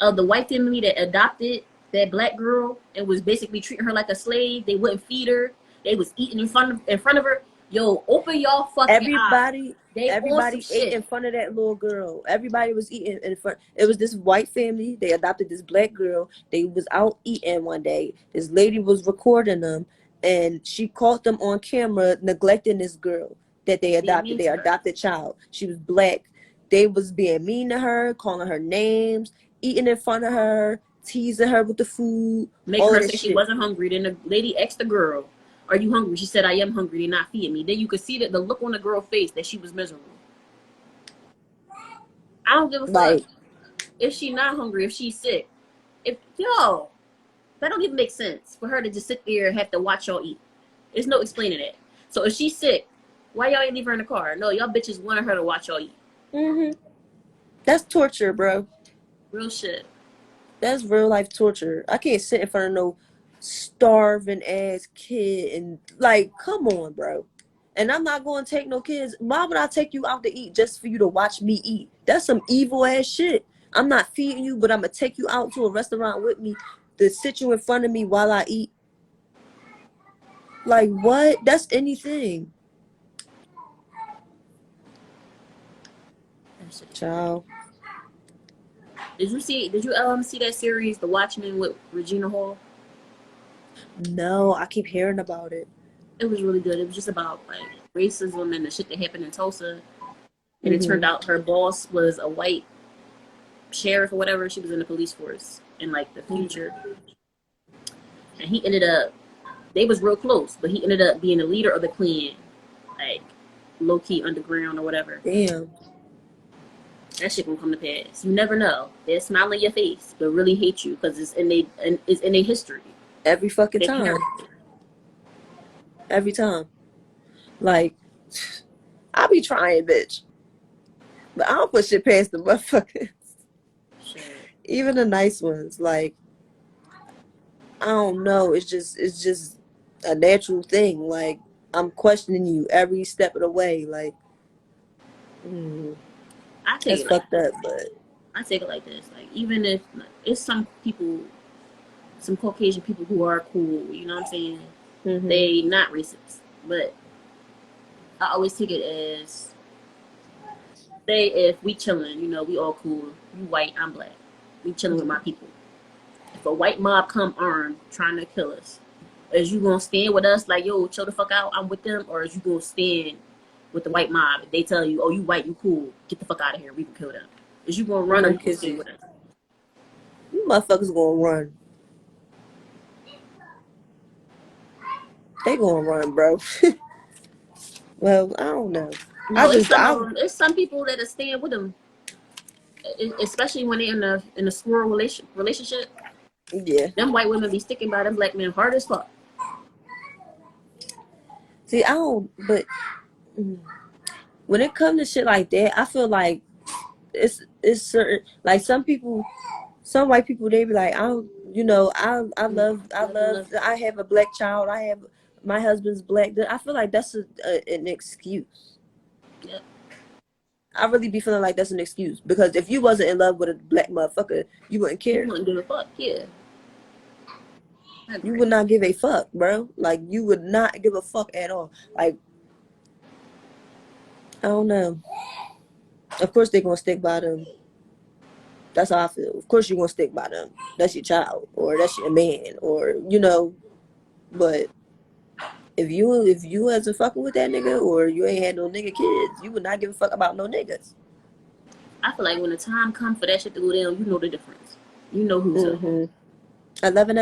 of the white family that adopted that Black girl and was basically treating her like a slave? They wouldn't feed her. They was eating in front of her. Yo, open y'all fucking eyes. Everybody ate in front of that little girl. Everybody was eating in front. It was this white family. They adopted this Black girl. They was out eating one day. This lady was recording them, and she caught them on camera neglecting this girl that they adopted. Their adopted child. She was Black. They was being mean to her, calling her names, eating in front of her, teasing her with the food. Making all her this say shit. She wasn't hungry. Then the lady asked the girl, "Are you hungry?" She said, "I am hungry. They're not feeding me." Then you could see that the look on the girl's face that she was miserable. I don't give a fuck if she not hungry, if she's sick. That don't even make sense for her to just sit there and have to watch y'all eat. There's no explaining it. So if she's sick, why y'all ain't leave her in the car? No, y'all bitches wanted her to watch y'all eat. That's torture, bro. Real shit. That's real life torture. I can't sit in front of no starving ass kid and like, come on, bro. And I'm not going to take no kids. Why would I take you out to eat just for you to watch me eat? That's some evil ass shit. I'm not feeding you, but I'm going to take you out to a restaurant with me to sit you in front of me while I eat. Like, what? That's anything. Child. Did you see that series, The Watchmen, with Regina Hall? No, I keep hearing about it. It was really good. It was just about like racism and the shit that happened in Tulsa. And it turned out her boss was a white sheriff or whatever. She was in the police force in like the future. And he ended up, they was real close, but he ended up being the leader of the Klan, like low key underground or whatever. Damn. That shit gonna come to pass. You never know. They'll smile in your face, but really hate you because it's in their history. Every fucking time. Every time. Like, I be trying, bitch. But I don't put shit past the motherfuckers. Shit. Even the nice ones. Like, I don't know. It's just a natural thing. Like, I'm questioning you every step of the way. Like, that's fucked up, but I take it like this. Like, even if it's some people, some Caucasian people who are cool, you know what I'm saying? They not racist. But I always take it as say if we chilling, you know, we all cool. You white, I'm black. We chilling with my people. If a white mob come armed trying to kill us, is you gonna stand with us like, yo, chill the fuck out, I'm with them, or is you gonna stand with the white mob? If they tell you, oh, you white, you cool, get the fuck out of here, we can kill them. Is you gonna run or No you gonna stay kissy. with us? You motherfuckers gonna run. They gonna run, bro. Well, I don't know. No, it's some of them. It's some people that are staying with them, especially when they're in a squirrel relationship. Yeah. Them white women be sticking by them black men hard as fuck. See, I don't. But when it comes to shit like that, I feel like it's certain. Like some people, some white people, they be like, I don't. You know, I have a black child. I have my husband's black. I feel like that's an excuse. Yep. I really be feeling like that's an excuse because if you wasn't in love with a black motherfucker, you wouldn't You care. wouldn't give a fuck. Yeah. You would not give a fuck, bro. Like you would not give a fuck at all. Like I don't know. Of course they're gonna stick by them. That's how I feel. Of course you're gonna stick by them. That's your child, or that's your man, or you know. But if you wasn't fucking with that nigga, or you ain't had no nigga kids, you would not give a fuck about no niggas. I feel like when the time comes for that shit to go down, you know the difference. You know who's up. 11.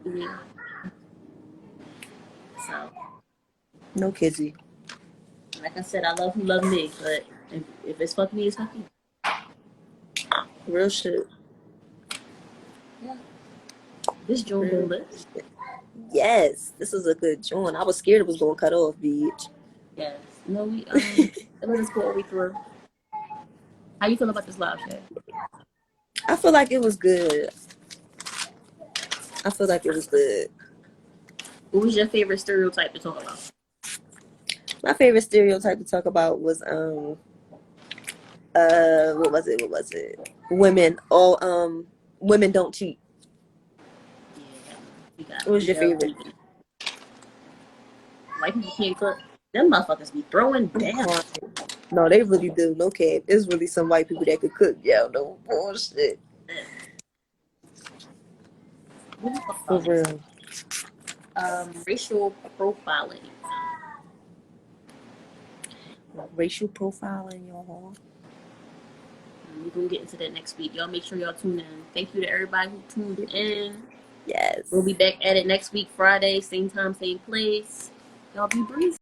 Yeah. So, No kizzy. like I said, I love who love me, but if it's fuck me, it's fuck me. Real shit. Yeah. This joint been lit. Yes, this is a good joint. I was scared it was gonna cut off, bitch. Yes. No, we let us go all the way through. How you feel about this live chat? I feel like it was good. I feel like it was good. What was your favorite stereotype to talk about? My favorite stereotype to talk about was what was it? Women don't cheat. Yeah, What was your favorite? White people can't cook. Them motherfuckers be throwing down. No, they really do. No cap. There's really some white people that could cook. Yo, no bullshit. For real. Racial profiling. Racial profiling, y'all. We're gonna get into that next week. Y'all make sure y'all tune in. Thank you to everybody who tuned in. Yes. We'll be back at it next week, Friday, same time, same place. Y'all be breezy.